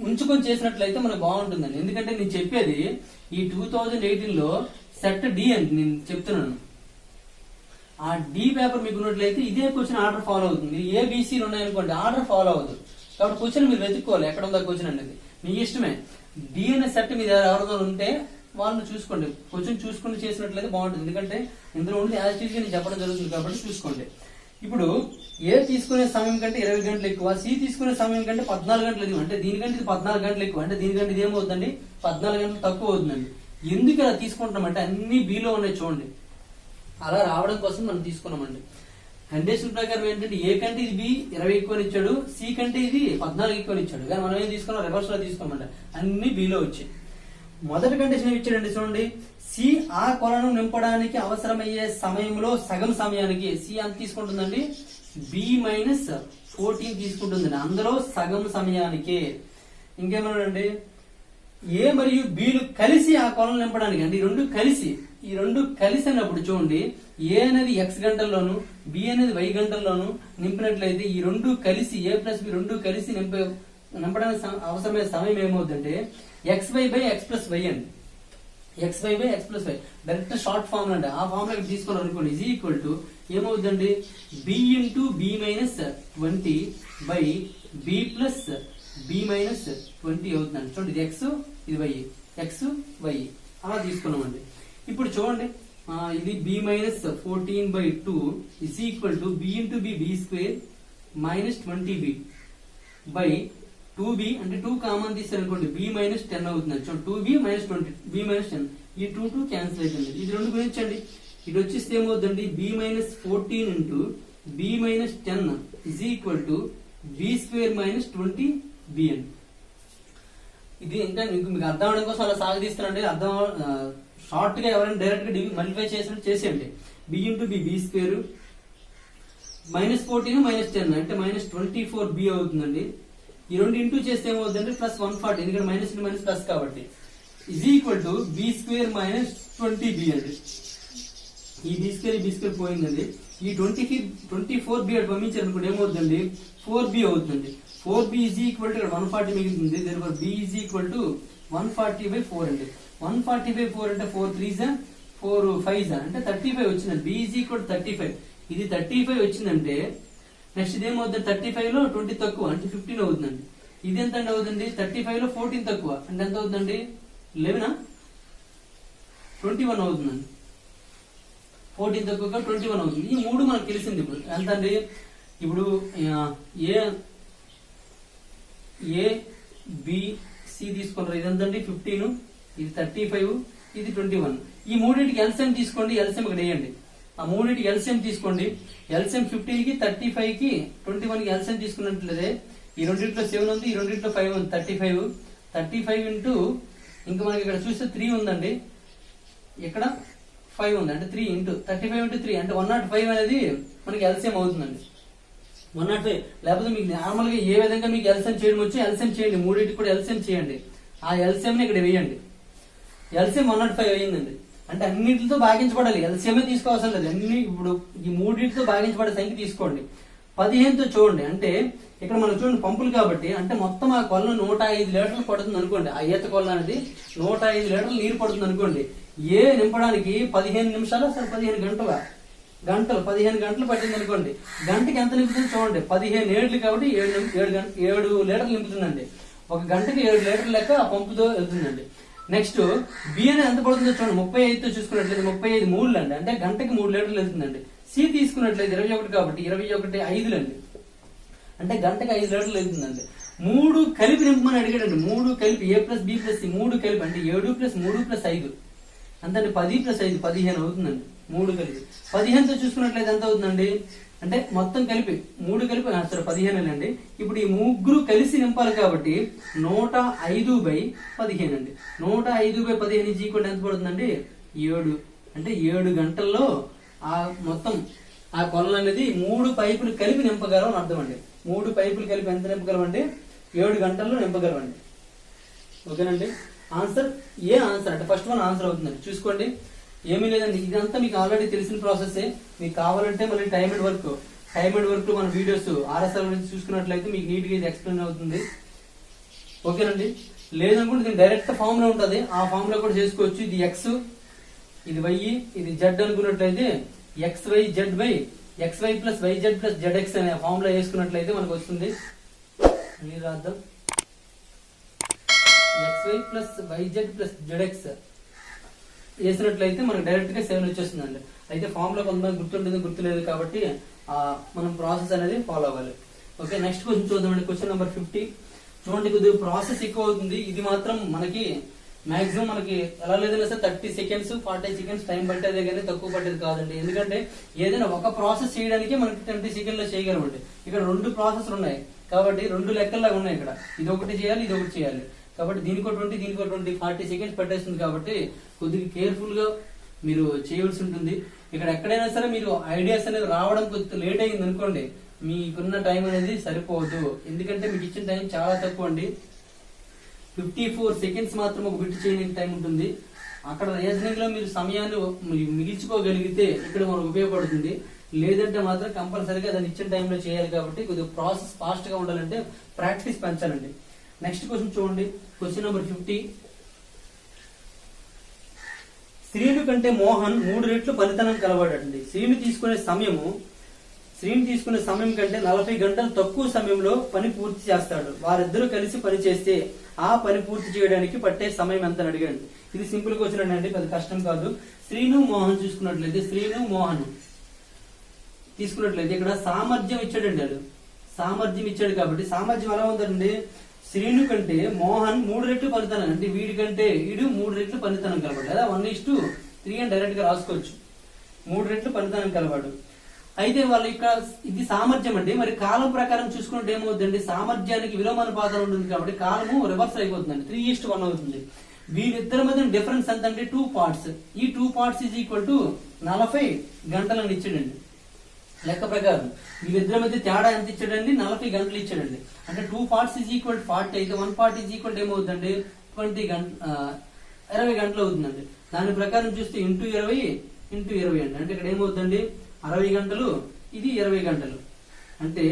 ఉంచుకొని చేసినట్లయితే మనకు బాగుంటుందండి. ఎందుకంటే నేను చెప్పేది ఈ 2018 లో సెట్ డి అని నేను చెప్తున్నాను. ఆ డి పేపర్ మీకు ఉన్నట్లయితే ఇదే క్వశ్చన్ ఆర్డర్ ఫాలో అవుతుంది. ఏబిసిలు ఉన్నాయనుకోండి ఆర్డర్ ఫాలో అవ్వదు. కాబట్టి క్వశ్చన్ మీరు వెతుక్కోవాలి ఎక్కడ ఉందా క్వశ్చన్ అనేది, మీ ఇష్టమే. డి అనే సెట్ మీద ఎవరిదో ఉంటే వాళ్ళు చూసుకోండి, క్వశ్చన్ చూసుకుని చేసినట్లయితే బాగుంటుంది. ఎందుకంటే ఇందులో ఉండి యాజ్ టీజ్ నేను చెప్పడం జరుగుతుంది కాబట్టి చూసుకోండి. ఇప్పుడు ఏ తీసుకునే సమయం కంటే 20 గంటలు ఎక్కువ, సి తీసుకునే సమయం కంటే 14 గంటలు ఎక్కువ, అంటే దీనికంటే ఇది 14 గంటలు ఎక్కువ, అంటే దీనికంటే ఇది ఏమవుతుందండి 14 గంటలు తక్కువ అవుతుందండి. ఎందుకు ఇలా తీసుకుంటామంటే అన్ని బిలో ఉన్నాయి చూడండి, అలా రావడం కోసం మనం తీసుకున్నామండి. కండిషన్ ప్రకారం ఏంటంటే ఏ కంటే ఇది బి 20 ఎక్కువ ఇచ్చాడు, సి కంటే ఇది 14 ఎక్కువ ఇచ్చాడు, కానీ మనం ఏం తీసుకున్నాం రివర్స్ లో తీసుకోమండి, అన్ని బిలో వచ్చాయి. మొదటి కండిషన్ ఏమి ఇచ్చాడండి చూడండి, సి ఆ కొలను నింపడానికి అవసరమయ్యే సమయంలో సగం సమయానికి సి అంత తీసుకుంటుందండి, బి మైనస్ 14 తీసుకుంటుందండి, అందులో సగం సమయానికి. ఇంకేమన్నాడండి, ఏ మరియు బిలు కలిసి ఆ కొలను నింపడానికి, అంటే ఈ రెండు కలిసి అన్నప్పుడు చూడండి, ఏ అనేది x గంటల్లోను బి అనేది y గంటల్లోను నింపినట్లయితే ఈ రెండు కలిసి ఏ ప్లస్ బి రెండు కలిసి నింపడానికి అవసరమైన సమయం ఏమవుతుందంటే xy by x plus Y అండి. xy by x plus Y direct short form అండి. ఆ ఫామ్ లో తీసుకున్నాం అనుకోండి, ఈజ్ ఈక్వల్ టు ఏమవుతుందండి B into B minus 20 by B plus B minus 20 అవుతుందండి. చూడండి ఇది ఎక్స్ ఇది వై, ఎక్స్ వై అలా తీసుకున్నామండి. ఇప్పుడు చూడండి ఇది B minus 14/2 is equal to B into B square minus 20b by 2b, అంటే 2 కామన్ తీసారనుకోండి బి మైనస్ 10 అవుతుంది. 2b మైనస్ 20 బి మైనస్ 10, ఈ 2 క్యాన్సిల్ అవుతుంది. ఇది రెండు గురించండి. ఇది వచ్చేస్తే ఏమవుతుందండి B minus 14 into B minus 10 is equal to B square minus 20b అండి. ఇది ఇంకా మీకు అర్థం అవడం కోసం అలా సాగదీస్తానండి. అర్థం షార్ట్ గా ఎవరైనా డైరెక్ట్ గా మల్టిప్లై చేసినట్టు చేసేయండి. B into B square minus 14 minus 10 అంటే మైనస్ 24b అవుతుందండి. ఈ రెండు ఇంటూ చేస్తే ఏమవుతుందంటే ప్లస్ 140, ఎందుకంటే మైనస్ ఇంటూ మైనస్ ప్లస్ కాబట్టి is equal to B square minus 20b అండి. ఈ బి స్క్వేర్ పోయిందండి. ఈ 24b అటు పంపించారు అనుకోండి ఏమవుతుందండి 4b అవుతుంది. 4b ఈజ్ ఈక్వల్ టు ఇక్కడ 140 మిగులుతుంది. దేనివల్ల b ఈజ్ ఈక్వల్ టు 140/4 అండి. 140/4 అంటే 4 3s 4 5s అంటే 35 వచ్చిందండి. b is equal 35. ఇది 35 వచ్చిందంటే నెక్స్ట్ ఇది ఏమవుతుంది 35 లో 20 తక్కువ అంటే 15 అవుతుందండి. ఇది ఎంత అండి అవుతుంది 35 లో 14 తక్కువ అంటే ఎంత అవుతుందండి 11 21 అవుతుందండి. 14 తక్కువగా 21 అవుతుంది. ఈ మూడు మనకు తెలిసింది. ఇప్పుడు ఎంత అండి, ఇప్పుడు ఏ బి సి తీసుకున్నారు. ఇది ఎంతండి 15, ఇది 35, ఇది 21. ఈ మూడింటికి ఎల్సిఎం తీసుకోండి. ఎల్సిఎం ఇక్కడ వేయండి. ఆ మూడింటికి ఎల్సిఎం తీసుకోండి. ఎల్సిఎం 15 కి 35 కి 21 కి ఎల్సిఎం తీసుకున్నట్లయితే ఈ రెండింటిలో 7 ఉంది, ఈ రెండింటిలో 5 ఉంది. 35 ఇంటూ ఇంకా మనకి ఇక్కడ చూస్తే 3 ఉందండి, ఇక్కడ 5 ఉంది అంటే 3 ఇంటూ 35 ఇంటూ 3 అంటే 105 అనేది మనకి ఎల్సిఎం అవుతుందండి. 105. లేకపోతే మీకు నార్మల్ గా ఏ విధంగా మీకు ఎల్సిఎం చేయడం వచ్చి ఎల్సిఎం చేయండి. మూడింటికి కూడా ఎల్సిఎం చేయండి. ఆ ఎల్సిఎం ని ఇక్కడ వేయండి. ఎల్సిఎం 105 అయ్యిందండి. అంటే అన్నింటితో భాగించబడాలి, ఎల్సిఎంఏ తీసుకోవాల్సిన లేదు. అన్ని ఇప్పుడు ఈ మూడింటితో భాగించబడే సంఖ్య తీసుకోండి. 15తో చూడండి. అంటే ఇక్కడ మనం చూడండి పంపులు కాబట్టి అంటే మొత్తం ఆ కొలను 105 లీటర్లు పడుతుంది అనుకోండి. ఆ ఈత కొలను అనేది 105 లీటర్లు నీరు పడుతుంది అనుకోండి. ఏ నింపడానికి 15 నిమిషాలు అసలు 15 15 గంటలు పట్టింది అనుకోండి. గంటకి ఎంత నింపుతుంది చూడండి. 15 ఏళ్ళు కాబట్టి 7 లీటర్లు నింపుతుందండి. ఒక గంటకి 7 లీటర్ల లెక్క ఆ పంపుతో వెళ్తుందండి. నెక్స్ట్ బి అనేది ఎంత పడుతుందో చూడండి. 35తో చూసుకున్నట్లయితే 35 3 అండి, అంటే గంటకి 3 లీటర్లు వెళ్తుందండి. సి తీసుకున్నట్లయితే 21 కాబట్టి 21 5 అండి. అంటే గంటకి 5 లీటర్లు అవుతుందండి. 3 కలిపి నింపమని అడిగాడండి. 3 కలిపి A+B+C 3 కలిపి అంటే 7 + 3 + 5 అంతండి. 10 + 5 15 అవుతుందండి. 3 కలిపి 15తో చూసుకున్నట్లయితే ఎంత అవుతుందండి అంటే మొత్తం కలిపి 3 కలిపి 15 అండి. ఇప్పుడు ఈ ముగ్గురు కలిసి నింపాలి కాబట్టి 105/15 అండి. 105/15 ఎంత పడుతుందండి 7. అంటే 7 గంటల్లో ఆ మొత్తం ఆ కొలను అనేది 3 పైపులు కలిపి నింపగలం అని అర్థం అండి. 3 పైపులు కలిపి ఎంత నింపగలమండి 7 గంటల్లో నింపగలమండి. ఓకేనండి. ఆన్సర్ ఏ ఆన్సర్ అంటే ఫస్ట్ వన్ ఆన్సర్ అవుతుందండి. చూసుకోండి, ఏమీ లేదండి, ఇదంతా మీకు ఆల్రెడీ తెలిసిన ప్రాసెస్. మీకు కావాలంటే మళ్ళీ టైమ్ అండ్ వర్క్ లో మన వీడియోస్ RSR గురించి చూసుకున్నట్లయితే మీకు నీట్ గా ఇది ఎక్స్ప్లెయిన్ అవుతుంది. ఓకేనండి. లేదనుకుంటే దీని డైరెక్ట్ ఫామ్ లో ఉంటుంది, ఆ ఫామ్ లో కూడా చేసుకోవచ్చు. ఇది X, ఇది Y, ఇది Z అనుకున్నట్లయితే XY + YZ + ZX అనే ఫామ్ లో వేసుకున్నట్లయితే మనకు వస్తుంది. రాద్దాం. XY + YZ + ZX వేసినట్లయితే మనకు డైరెక్ట్ గా 7 వచ్చేస్తుందండి. అయితే ఫామ్ లో కొంతమంది గుర్తుంటుంది, గుర్తులేదు కాబట్టి మనం ప్రాసెస్ అనేది ఫాలో అవ్వాలి. ఓకే, నెక్స్ట్ క్వశ్చన్ చూద్దామండి. Question number 50. చూడండి, కొద్దిగా ప్రాసెస్ ఎక్కువ అవుతుంది. ఇది మాత్రం మనకి మాక్సిమం మనకి ఎలా లేదన్నా సరే 30 సెకండ్స్ 40 సెకండ్స్ టైం పట్టేదే కానీ తక్కువ పట్టేది కాదండి. ఎందుకంటే ఏదైనా ఒక ప్రాసెస్ చేయడానికి మనకి 20 సెకండ్లో చేయగలమండి. ఇక్కడ 2 ప్రాసెస్లు ఉన్నాయి కాబట్టి 2 లెక్కల్లాగా ఉన్నాయి. ఇక్కడ ఇది ఒకటి చేయాలి, ఇది ఒకటి చేయాలి కాబట్టి దీనికి 20 దీనికి 20 40 సెకండ్స్ పట్టేస్తుంది. కాబట్టి కొద్దిగా కేర్ఫుల్ గా మీరు చేయవలసి ఉంటుంది. ఇక్కడ ఎక్కడైనా సరే మీరు ఐడియాస్ అనేది రావడం కొద్దిగా లేట్ అయింది అనుకోండి, మీకున్న టైం అనేది సరిపోదు. ఎందుకంటే మీకు ఇచ్చిన టైం చాలా తక్కువ అండి. 54 సెకండ్స్ మాత్రం ఒక బిట్ చేయడానికి టైం ఉంటుంది. అక్కడ రీజనింగ్ లో మీరు సమయాన్ని మిగిల్చుకోగలిగితే ఇక్కడ మనకు ఉపయోగపడుతుంది. లేదంటే మాత్రం కంపల్సరీగా దాన్ని ఇచ్చిన టైంలో చేయాలి. కాబట్టి కొద్దిగా ప్రాసెస్ ఫాస్ట్ గా ఉండాలంటే ప్రాక్టీస్ పెంచాలండి. నెక్స్ట్ క్వశ్చన్ చూడండి, క్వశ్చన్ నెంబర్ 50. శ్రీను కంటే మోహన్ 3 రెట్లు పనితనం కలవాడండి. శ్రీను తీసుకునే సమయం కంటే 40 గంటలు తక్కువ సమయంలో పని పూర్తి చేస్తాడు. వారిద్దరూ కలిసి పని చేస్తే ఆ పని పూర్తి చేయడానికి పట్టే సమయం ఎంత అడిగాడు. ఇది సింపుల్ క్వశ్చన్ అండి, పెద్ద కష్టం కాదు. శ్రీను మోహన్ చూసుకున్నట్లయితే ఇక్కడ సామర్థ్యం ఇచ్చాడండి. సామర్థ్యం ఇచ్చాడు కాబట్టి సామర్థ్యం ఎలా ఉందండి, శ్రీను కంటే మోహన్ 3 రెట్లు పనితనం అంటే వీడి కంటే 3 రెట్లు పనితనం కలవాడు. లేదా 1:3 అని డైరెక్ట్ గా రాసుకోవచ్చు. 3 రెట్లు పనితనం కలవాడు. అయితే వాళ్ళు ఇక్కడ ఇది సామర్థ్యం అండి. మరి కాలం ప్రకారం చూసుకుంటే ఏమవుతుందండి, సామర్థ్యానికి విలోమానుపాతం ఉంటుంది కాబట్టి కాలము రివర్స్ అయిపోతుందండి, 3:1 అవుతుంది. వీళ్ళిద్దరి మధ్య డిఫరెన్స్ ఎంత అంటే 2 పార్ట్స్. ఈ 2 పార్ట్స్ ఈజ్ ఈక్వల్ టు 40 గంటలను ఇచ్చాడండి. లెక్క ప్రకారం వీళ్ళిద్దరి మధ్య తేడా ఎంత ఇచ్చాడండి, 40 గంటలు ఇచ్చాడండి. అంటే 2 పార్ట్స్ ఈజ్ ఈక్వల్ 40 అయితే 1 పార్ట్ ఈజ్ ఈక్వల్ ఏమవుతుందండి 20 గంటలు అవుతుందండి. దాని ప్రకారం చూస్తే ఇంటూ 20 అండి. అంటే ఇక్కడ ఏమవుతుందండి 60 గంటలు, ఇది 20 గంటలు. అంటే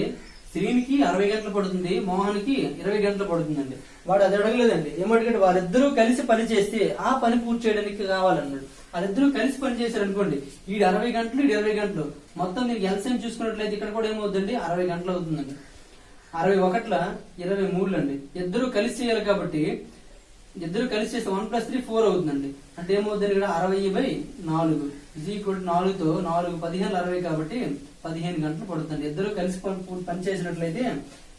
శ్రీనికి 60 గంటలు పడుతుంది, మోహన్కి 20 గంటలు పడుతుందండి. వాడు అది అడగలేదండి. ఏమడిగాడు, వారిద్దరూ కలిసి పని చేస్తే ఆ పని పూర్తి చేయడానికి కావాలన్నాడు. వాళ్ళిద్దరూ కలిసి పని చేశారు అనుకోండి, ఈ 60 గంటలు, ఈ 20 గంటలు మొత్తం మీరు ఎల్సిఎం చూసుకున్నట్లయితే ఇక్కడ కూడా ఏమవుతుందండి 60 గంటలు అవుతుందండి. 61 23 అండి. ఇద్దరు కలిసి చేయాలి కాబట్టి ఇద్దరు కలిసి చేస్తే 1 + 3 4 అవుతుందండి. అంటే ఏమవుతుంది ఇక్కడ 60/4 4తో 4 15 60 కాబట్టి 15 గంటలు పడుతుంది. ఇద్దరు కలిసి పని చేసినట్లయితే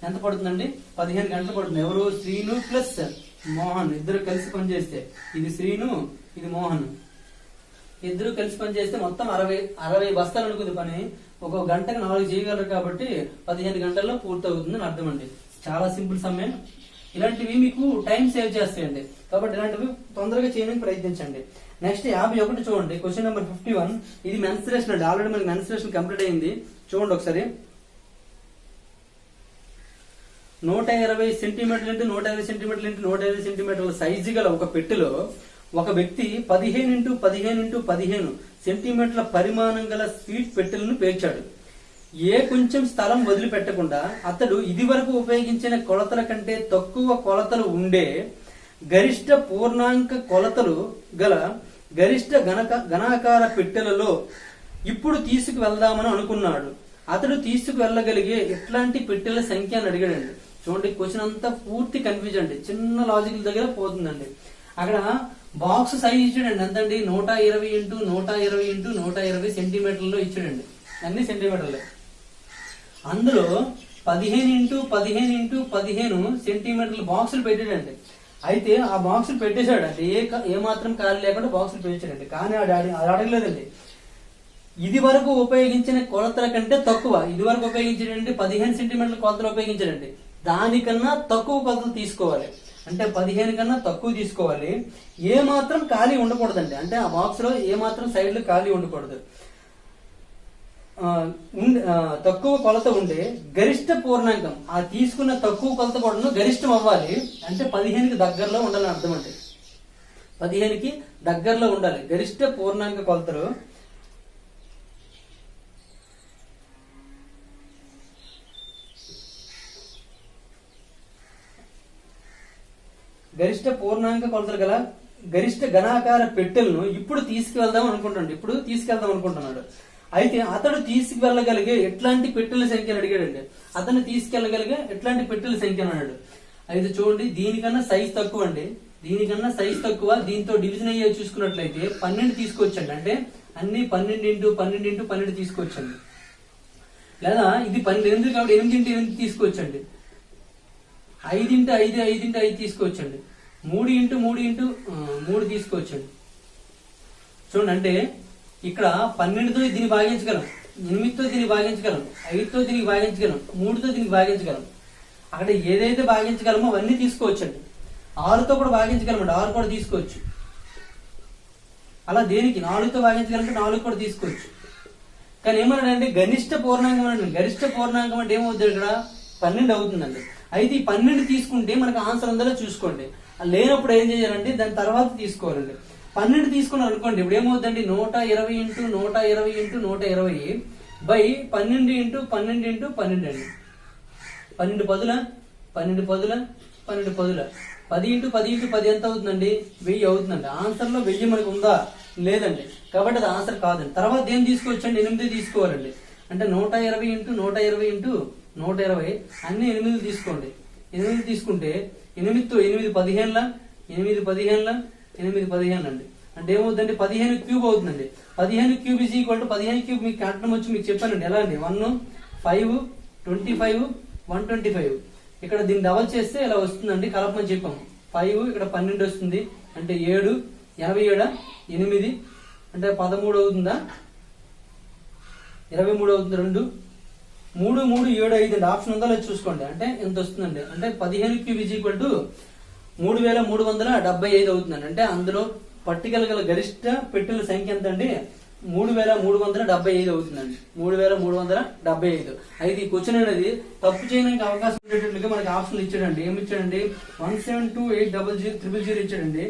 ఎంత పడుతుందండి 15 గంటలు పడుతుంది. ఎవరు, శ్రీను ప్లస్ మోహన్ ఇద్దరు కలిసి పని చేస్తే, ఇది శ్రీను ఇది మోహన్, ఇద్దరు కలిసి పని చేస్తే మొత్తం 60 బస్తాలు అనుకుంది పని. ఒక గంటకు 4 చేయగలరు కాబట్టి 15 గంటల్లో పూర్తి అవుతుంది అని అర్థం అండి. చాలా సింపుల్ సమయం. ఇలాంటివి మీకు టైం సేవ్ చేస్తాయండి కాబట్టి ఇలాంటివి తొందరగా చేయడానికి ప్రయత్నించండి. నెక్స్ట్ 51 చూడండి, క్వశ్చన్ నెంబర్ 51. ఇది మెన్స్ట్రుయేషన్ అండి. ఆల్రెడీ మనకి మెన్స్ట్రుయేషన్ కంప్లీట్ అయింది. చూడండి ఒకసారి. 120 సెంటీమీటర్లు ఇంటూ 150 సెంటీమీటర్లు ఇంటూ 150 సెంటీమీటర్ల సైజు గల ఒక పెట్టెలో ఒక వ్యక్తి 15x15x15 సెంటీమీటర్ల పరిమాణం గల స్వీట్ పెట్టెలను పేర్చాడు. ఏ కొంచెం స్థలం వదిలిపెట్టకుండా అతడు ఇది వరకు ఉపయోగించిన కొలతల కంటే తక్కువ కొలతలు ఉండే గరిష్ట పూర్ణాంక కొలతలు గల గరిష్ట ఘనాకార పెట్టెలలో ఇప్పుడు తీసుకువెళ్దామని అనుకున్నాడు. అతడు తీసుకువెళ్ళగలిగే ఎట్లాంటి పెట్టెల సంఖ్య అని అడిగాడండి. చూడండి, క్వశ్చన్ అంతా పూర్తి కన్ఫ్యూజ్ అండి, చిన్న లాజికల్ దగ్గర పోతుందండి. అక్కడ బాక్స్ సైజ్ ఇచ్చాడండి. ఎంతండి 120x120x120 సెంటీమీటర్లలో ఇచ్చాడండి. అన్ని సెంటీమీటర్లే. అందులో 15x15x15 సెంటీమీటర్ల బాక్సులు పెట్టాడండి. అయితే ఆ బాక్సులు పెట్టేశాడండి, ఏ మాత్రం ఖాళీ లేకుండా బాక్సులు పెట్టాడండి. కానీ అది అడగలేదండి, ఇది వరకు ఉపయోగించిన కొలతల కంటే తక్కువ, ఇది వరకు ఉపయోగించాడండి 15 సెంటీమీటర్ల కొలతలు ఉపయోగించాడండి, దానికన్నా తక్కువ కొలతలు తీసుకోవాలి. అంటే 15 కన్నా తక్కువ తీసుకోవాలి. ఏ మాత్రం ఖాళీ ఉండకూడదండి, అంటే ఆ బాక్స్ లో ఏ మాత్రం సైడ్ లో ఖాళీ ఉండకూడదు. తక్కువ కొలత ఉండే గరిష్ట పూర్ణాంకం, ఆ తీసుకున్న తక్కువ కొలత కూడా గరిష్టం అవ్వాలి. అంటే 15కి దగ్గరలో ఉండాలని అర్థం అండి, 15కి దగ్గరలో ఉండాలి గరిష్ట పూర్ణాంక కొలతలు. గరిష్ట పూర్ణాంక కొలతలు గల గరిష్ట ఘనాకార పెట్టెలను ఇప్పుడు తీసుకువెళ్దాం అనుకుంటున్నాడు. అయితే అతడు తీసుకువెళ్ళగలిగే ఎట్లాంటి పెట్టెల సంఖ్యను అడిగాడండి, అతను తీసుకెళ్లగలిగే ఎట్లాంటి పెట్టెల సంఖ్యను అన్నాడు. అయితే చూడండి, దీనికన్నా సైజ్ తక్కువ అండి, దీంతో డివిజన్ అయ్యే చూసుకున్నట్లయితే 12 తీసుకొచ్చండి. అంటే అన్ని 12x12x12 తీసుకొచ్చండి. లేదా ఇది 12 కాబట్టి 8x8 తీసుకొచ్చండి. 5x5 తీసుకోవచ్చండి. 3x3 తీసుకోవచ్చండి. చూడండి, అంటే ఇక్కడ 12తో దీన్ని భాగించగలం, 8తో దీన్ని భాగించగలం, 5తో దీనికి భాగించగలం, 3తో దీనికి భాగించగలం. అక్కడ ఏదైతే భాగించగలమో అవన్నీ తీసుకోవచ్చండి. 6తో కూడా భాగించగలమండి, 6 కూడా తీసుకోవచ్చు. అలా దేనికి 4తో భాగించగలంటే 4 కూడా తీసుకోవచ్చు. కానీ ఏమన్నాడంటే గరిష్ట పూర్ణాంకం అంటే, గరిష్ట పూర్ణాంకం అంటే ఏమవుతుంది, ఇక్కడ 12 అవుతుందండి. అయితే ఈ 12 తీసుకుంటే మనకు ఆన్సర్ ఉందో చూసుకోండి. లేనప్పుడు ఏం చేయాలంటే దాని తర్వాత తీసుకోవాలండి. 12 తీసుకున్నారు అనుకోండి, ఇప్పుడు ఏమవుతుందండి 120x120x120 బై 12x12x12 అండి. 12 పదుల 10x10 ఎంత అవుతుందండి, 1000 అవుతుందండి. ఆన్సర్ లో 1000 మనకు ఉందా లేదండి, కాబట్టి అది ఆన్సర్ కాదండి. తర్వాత ఏం తీసుకోవచ్చండి, 8 తీసుకోవాలండి. అంటే 120x120 అన్ని 8 తీసుకోండి. 8 తీసుకుంటే 8తో 8 15 అండి. అంటే ఏమవుతుందండి 15 క్యూబ్ అవుతుందండి. 15 cube is equal to 15 cube మీకు కట్టడం వచ్చి మీకు చెప్పానండి ఎలా అండి, 1 5 25 125. ఇక్కడ దీన్ని డబల్ చేస్తే ఇలా వస్తుందండి, కలపమని చెప్పాము. 5 ఇక్కడ 12 వస్తుంది, అంటే 7 87 8 అంటే 13 అవుతుందా, 23 అవుతుంది. 2 3 3 7 5 అండి. ఆప్షన్ ఉందా లేదు చూసుకోండి. అంటే ఎంత వస్తుందండి, అంటే 15 క్యూబ్ ఈజ్ ఈక్వల్ టు 3375 అవుతుందండి. అంటే అందులో పట్టికల గల గరిష్ట పెట్టెల సంఖ్య ఎంత అండి, 3375 అవుతుందండి. 3375. అయితే ఈ క్వశ్చన్ అనేది తప్పు చేయడానికి అవకాశం ఉండేటట్లుగా మనకి ఆప్షన్లు ఇచ్చాడండి. ఏమి ఇచ్చాడండి, 172800000 ఇచ్చాడండి,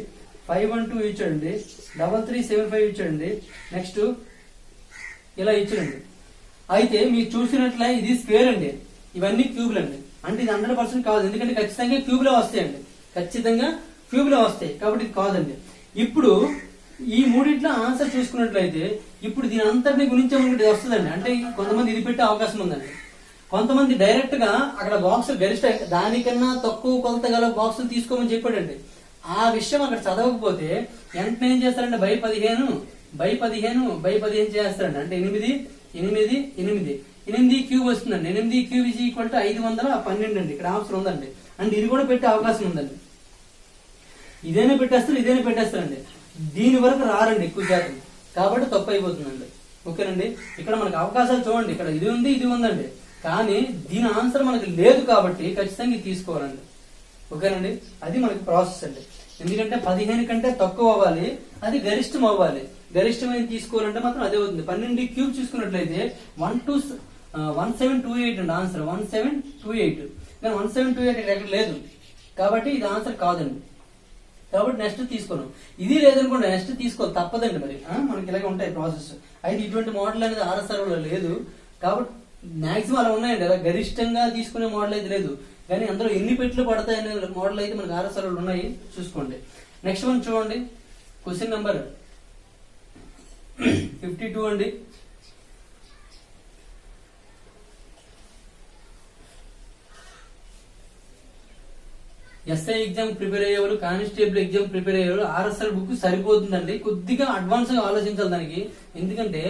512 ఇచ్చాడండి, 3375 ఇచ్చాడండి, నెక్స్ట్ ఇలా ఇచ్చాడండి. అయితే మీరు చూసినట్లే ఇది స్క్వేర్ అండి, ఇవన్నీ క్యూబ్లు అండి. అంటే ఇది 100% కాదు, ఎందుకంటే ఖచ్చితంగా క్యూబ్ లో వస్తాయండి, కాబట్టి ఇది కాదండి. ఇప్పుడు ఈ మూడిట్లో ఆన్సర్ చూసుకున్నట్లయితే ఇప్పుడు దీని అంతటిని గురించి మనకి వస్తుందండి. అంటే కొంతమంది ఇది పెట్టే అవకాశం ఉందండి, కొంతమంది డైరెక్ట్ గా అక్కడ బాక్స్ గరిష్ట దానికన్నా తక్కువ కొలత గల బాక్సులు తీసుకోమని చెప్పాడండి. ఆ విషయం అక్కడ చదవకపోతే వెంటనే ఏం చేస్తారంటే బై 15 చేస్తారండి. అంటే 8 క్యూబ్ వస్తుందండి. 8 క్యూబ్ ఈజ్ ఈక్వల్ టు 512 అండి. ఇక్కడ ఆన్సర్ ఉందండి. అంటే ఇది కూడా పెట్టే అవకాశం ఉందండి. ఇదేనే పెట్టేస్తారండి. దీని వరకు రారండి ఎక్కువ శాతం, కాబట్టి తప్పు అయిపోతుందండి. ఓకేనండి, ఇక్కడ మనకు అవకాశాలు చూడండి, ఇక్కడ ఇది ఉందండి, కానీ దీని ఆన్సర్ మనకి లేదు కాబట్టి ఖచ్చితంగా ఇది తీసుకోవాలండి. ఓకేనండి, అది మనకి ప్రాసెస్ అండి. ఎందుకంటే 15 కంటే తక్కువ అవ్వాలి, అది గరిష్టం అవ్వాలి. గరిష్టమైన తీసుకోవాలంటే మాత్రం అదే అవుతుంది. 12 క్యూబ్ చూసుకున్నట్లయితే 1728 అండి ఆన్సర్, 1728. కానీ 1728 ఎక్కడ లేదు, కాబట్టి ఇది ఆన్సర్ కాదండి. కాబట్టి నెక్స్ట్ తీసుకోను. ఇది లేదనుకోండి, నెక్స్ట్ తీసుకోవాలి, తప్పదండి. మరి మనకి ఇలాగే ఉంటాయి ప్రాసెస్. అయితే ఇటువంటి మోడల్ అనేది ఆర్ఎస్ఆర్ లో లేదు, కాబట్టి మాక్సిమం అలా ఉన్నాయండి. అలా గరిష్టంగా తీసుకునే మోడల్ అయితే లేదు, కానీ అందులో ఎన్ని పెట్లు పడతాయనే మోడల్ అయితే మనకి ఆర్ఎస్ఆర్ లో ఉన్నాయి, చూసుకోండి. నెక్స్ట్ వన్ చూడండి, క్వశ్చన్ నెంబర్ 52 అండి. ఎస్ఐ ఎగ్జామ్ ప్రిపేర్ అయ్యేవాళ్ళు, కానిస్టేబుల్ ఎగ్జామ్ ప్రిపేర్ అయ్యేవాళ్ళు ఆర్ఎస్ఆర్ బుక్ సరిపోతుందండి. కొద్దిగా అడ్వాన్స్ గా ఆలోచించాలి దానికి. ఎందుకంటే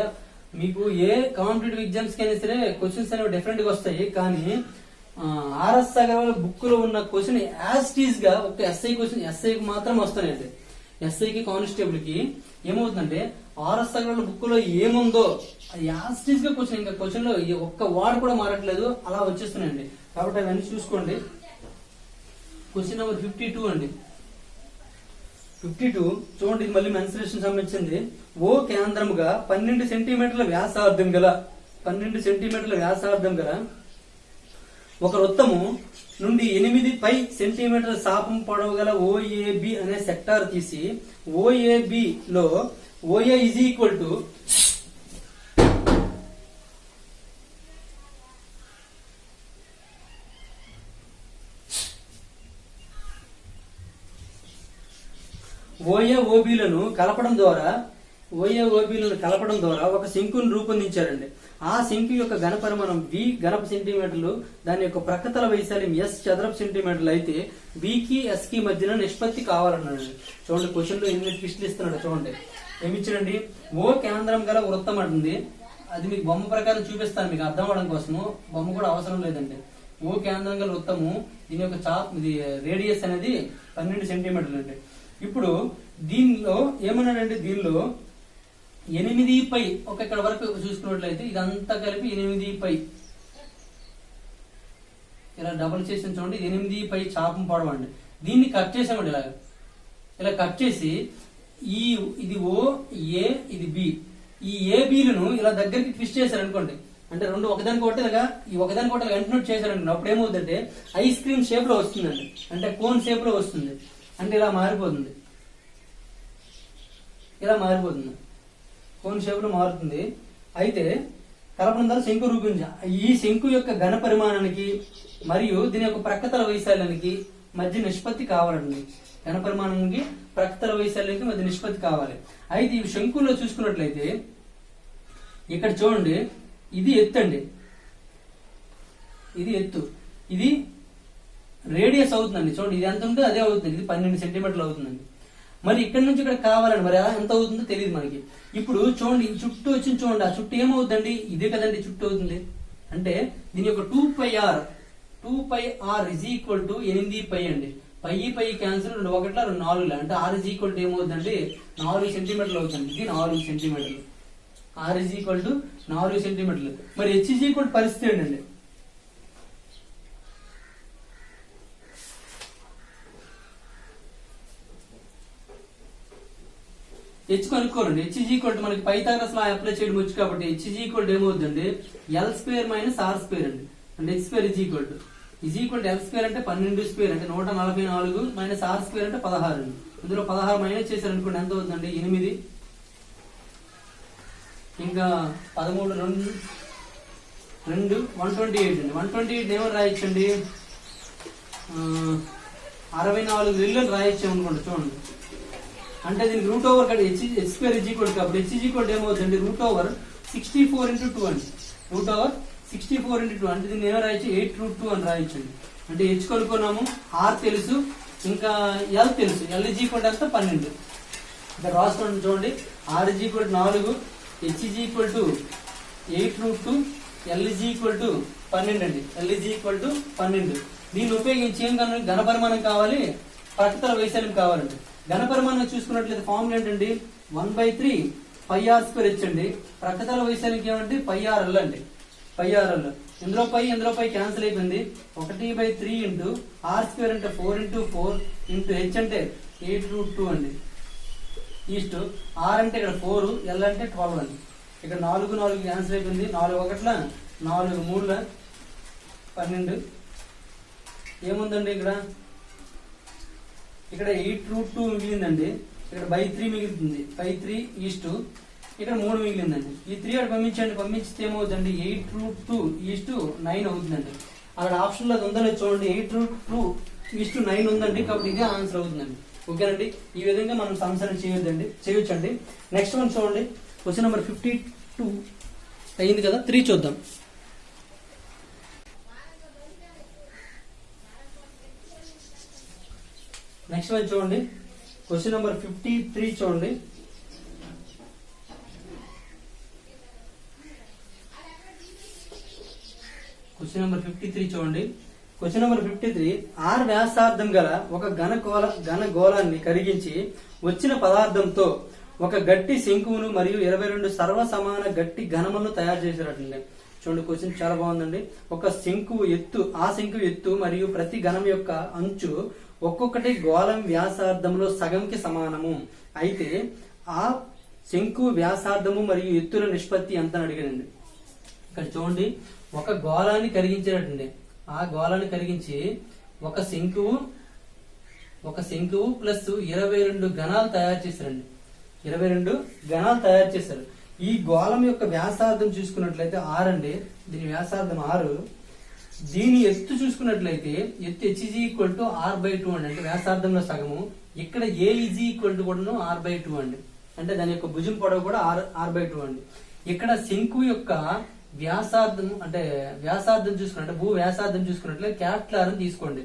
మీకు ఏ కాంపిటేటివ్ ఎగ్జామ్స్ కైనా సరే క్వశ్చన్స్ అనేవి డిఫరెంట్ గా వస్తాయి, కానీ ఆర్ఎస్ అగర్వాల్ బుక్ లో ఉన్న క్వశ్చన్ యాస్టీజ్ గా ఒక ఎస్ఐ క్వశ్చన్ ఎస్ఐకి మాత్రం వస్తాయండి. ఎస్ఐకి కానిస్టేబుల్ కి ఏమవుతుందంటే ఆర్ఎస్ అగర్వాల్ బుక్ లో ఏముందో యాస్టీజ్ గా క్వశ్చన్, ఇంకా క్వశ్చన్ లో ఒక్క వార్డ్ కూడా మారట్లేదు, అలా వచ్చేస్తున్నాయండి. కాబట్టి అవన్నీ చూసుకోండి. క్వశ్చన్ నెంబర్ 52 అండి. 52 చూడండి, ఇది మళ్ళీ మెన్సురేషన్ సంబంధించింది. ఓ కేంద్రముగా 12 సెంటీమీటర్ల వ్యాసార్థం గల 12 సెంటీమీటర్ల వ్యాసార్థం గల ఒక వృత్తము నుండి 8 సెంటీమీటర్ల శాపం పొడవు గల ఓఏబి అనే సెక్టార్ తీసి ఓఏబి లో ఓఏ ఈజ్ ఈక్వల్ టు ఓఏఓబిలను కలపడం ద్వారా ఒక శంకును రూపొందించారండి. ఆ శంకు యొక్క ఘనపరిమాణం బి ఘనపు సెంటీమీటర్లు, దాని యొక్క ప్రక్కతల వైశాల్యం ఎస్ చదరపు సెంటీమీటర్లు అయితే బికి ఎస్ కి మధ్యన నిష్పత్తి కావాలన్నాడు. చూడండి క్వశ్చన్ లో ఎన్ని ట్విస్టులు ఇస్తున్నాడు చూడండి. ఏమిచ్చాడండి, ఓ కేంద్రం గల వృత్తం అంటుంది. అది మీకు బొమ్మ ప్రకారం చూపిస్తాను మీకు అర్థం అవడం కోసము, బొమ్మ కూడా అవసరం లేదండి. ఓ కేంద్రం గల వృత్తము, దీని యొక్క ఇది రేడియస్ అనేది 12 సెంటీమీటర్లు అండి. ఇప్పుడు దీనిలో ఏమన్నాడంటే, దీనిలో 8 ఒక ఇక్కడ వరకు చూసుకున్నట్లయితే ఇదంతా కలిపి 8 ఇలా డబుల్ చేసి చూడండి. 8 చాపం పొడవండి. దీన్ని కట్ చేసామండి ఇలా కట్ చేసి ఇది ఓ ఏ ఇది బి, ఈ ఏబిలను ఇలా దగ్గరికి ట్విస్ట్ చేశారు అనుకోండి. అంటే రెండు ఒకదానికి ఇలాగా ఈ ఒకదానికి కంటిన్యూ చేశారనుకోండి. అప్పుడు ఏమవుతుందంటే ఐస్ క్రీమ్ షేప్ లో వస్తుందండి, అంటే కోన్ షేప్ లో వస్తుంది. అంటే ఇలా మారిపోతుంది, కోన్ షేప్ లో మారుతుంది. అయితే కలపడం ద్వారా శంకు రూపించ ఈ శంకు యొక్క ఘన పరిమాణానికి మరియు దీని యొక్క ప్రక్కతల వైశాల్యానికి మధ్య నిష్పత్తి కావాలండి. ఘన పరిమాణానికి ప్రక్కతల వైశాల్యానికి మధ్య నిష్పత్తి కావాలి. అయితే ఈ శంకులో చూసుకున్నట్లయితే ఇక్కడ చూడండి, ఇది ఎత్తు అండి, ఇది ఎత్తు, ఇది రేడియస్ అవుతుందండి. చూడండి ఇది ఎంత ఉంటే అదే అవుతుంది, ఇది 12 సెంటీమీటర్లు అవుతుందండి. మరి ఇక్కడ నుంచి ఇక్కడ కావాలండి, మరి ఎంత అవుతుందో తెలియదు మనకి. ఇప్పుడు చూడండి చుట్టూ వచ్చింది చూడండి, ఆ చుట్టూ ఏమవుతుందండి, ఇదే కదండి చుట్టూ అవుతుంది. అంటే దీని యొక్క 2πr ఇజ్ ఈక్వల్ టు 8π అండి. పై క్యాన్సిల్ 2 1 2 4 అంటే r ఇజ్ ఈక్వల్ టు ఏమవుతుందండి 4 సెంటీమీటర్లు అవుతుంది. ఇది 4 సెంటీమీటర్లు, r ఇజ్ ఈక్వల్ టు 4 సెంటీమీటర్లు. మరి h ఇజ్ ఈక్వల్ పరిస్థితి ఏంటండి, హెచ్ కనుక్కోరండి. హెచ్ ఈజ్ ఈక్వల్ టు మనకి పైథాగరస్ లా అప్లై చేయడం వచ్చు కాబట్టి హెచ్ ఈజ్ ఈక్వల్ టు ఏమవుతుందండి L² మైనస్ R² అండి. అంటే h² is equal to L² అంటే 12² అంటే 144 మైనస్ R² అంటే 16 అండి. ఇందులో 16 మైనస్ చేశారు అనుకోండి, ఎంత అవుతుందండి 8, ఇంకా 13 2 128 అండి. 128 ఏమో రాయొచ్చండి, 64 విల్లు రాయొచ్చు అనుకోండి. చూడండి అంటే దీనికి రూట్ ఓవర్ హెచ్² ఈజ్ ఈక్వల్ కాబట్టి హెచ్ ఈజ్ ఈక్వల్ ఏమవుతుంది √64 × 2 అండి. √64 × 2 అంటే దీన్ని ఏమో రాయొచ్చు 8√2 అని రాయొచ్చండి. అంటే హెచ్ కనుక్కున్నాము, ఆర్ తెలుసు, ఇంకా ఎల్ తెలుసు. ఎల్ ఈజ్ ఈక్వల్ ఎంత 12. ఇక్కడ రాసుకోండి చూడండి, R is equal 4, H is equal 8√2, L is equal 12 అండి. L is equal 12. దీన్ని ఉపయోగించి ఏం ఘనపరిమాణం కావాలి, ప్రక్కతల వైశాల్యం కావాలండి. ఘనపరిమాణం చూసుకున్నట్లయితే ఫార్ములా ఏంటండి 1/3 πr² అండి. ప్రక్కతల వైశాల్యం ఏమంటే πrl అండి, πrl. ఇందులో పై క్యాన్సిల్ అయిపోయింది. 1/3 × R² అంటే 4 × 4 × h అంటే 8√2 అండి. ఈస్ట్ R అంటే ఇక్కడ 4, L అంటే 12 అండి. ఇక్కడ 4 క్యాన్సిల్ అయిపోయింది. 4 1 4 3 12 ఏముందండి, ఇక్కడ 8√2 మిగిలిందండి. ఇక్కడ 3 మిగులుతుంది, 3 ఈస్ట్ ఇక్కడ 3 మిగిలిందండి. ఈ 3 అక్కడ పంపించితే ఏమవుతుందండి 8√2 9 అవుతుందండి. అక్కడ ఆప్షన్ లో అది ఉందని చూడండి, 8√2 9 ఉందండి. కాబట్టి ఇదే ఆన్సర్ అవుతుందండి. ఓకేనండి, ఈ విధంగా మనం సంస్థను చేయొచ్చండి. నెక్స్ట్ వన్ చూడండి, క్వశ్చన్ నెంబర్ 52 అయింది కదా, 3 చూద్దాం. నెక్స్ట్ వన్ చూడండి, క్వశ్చన్ నెంబర్ 53 చూడండి. క్వశ్చన్ నెంబర్ 53 చూడండి. క్వశ్చన్ నెంబర్ 53, ఆర్ వ్యాసార్థం గల ఒక ఘన గోళాన్ని కరిగించి వచ్చిన పదార్థంతో ఒక గట్టి శంకువును మరియు 22 సర్వ సమాన గట్టి ఘనములను తయారు చేసినట్లండి. చూడండి క్వశ్చన్ చాలా బాగుందండి. ఒక శంకువు ఎత్తు మరియు ప్రతి ఘనం యొక్క అంచు ఒక్కొక్కటి గోళం వ్యాసార్థంలో సగంకి సమానము. అయితే ఆ శంకు వ్యాసార్థము మరియు ఎత్తుల నిష్పత్తి ఎంత అని అడిగానండి. ఇక్కడ చూడండి, ఒక గోళాన్ని కరిగించినట్టండి. ఆ గోళాన్ని కరిగించి ఒక శంకువు ప్లస్ 22 ఘనాలు తయారు చేశారండి. 22 ఘనాలు తయారు చేశారు. ఈ గోళం యొక్క వ్యాసార్థం చూసుకున్నట్లయితే 6 అండి. దీని వ్యాసార్థం 6. దీని ఎత్తు చూసుకున్నట్లయితే ఎత్తు h=r/2 అండి, అంటే వ్యాసార్థంలో సగము. ఇక్కడ a కూడాను r/2 అండి, అంటే దాని యొక్క భుజం పొడవు కూడా r/2 అండి. ఇక్కడ శంకు యొక్క వ్యాసార్థం అంటే వ్యాసార్థం చూసుకున్నట్టు భూ వ్యాసార్థం చూసుకున్నట్లయితే క్యాపిటల్ R తీసుకోండి.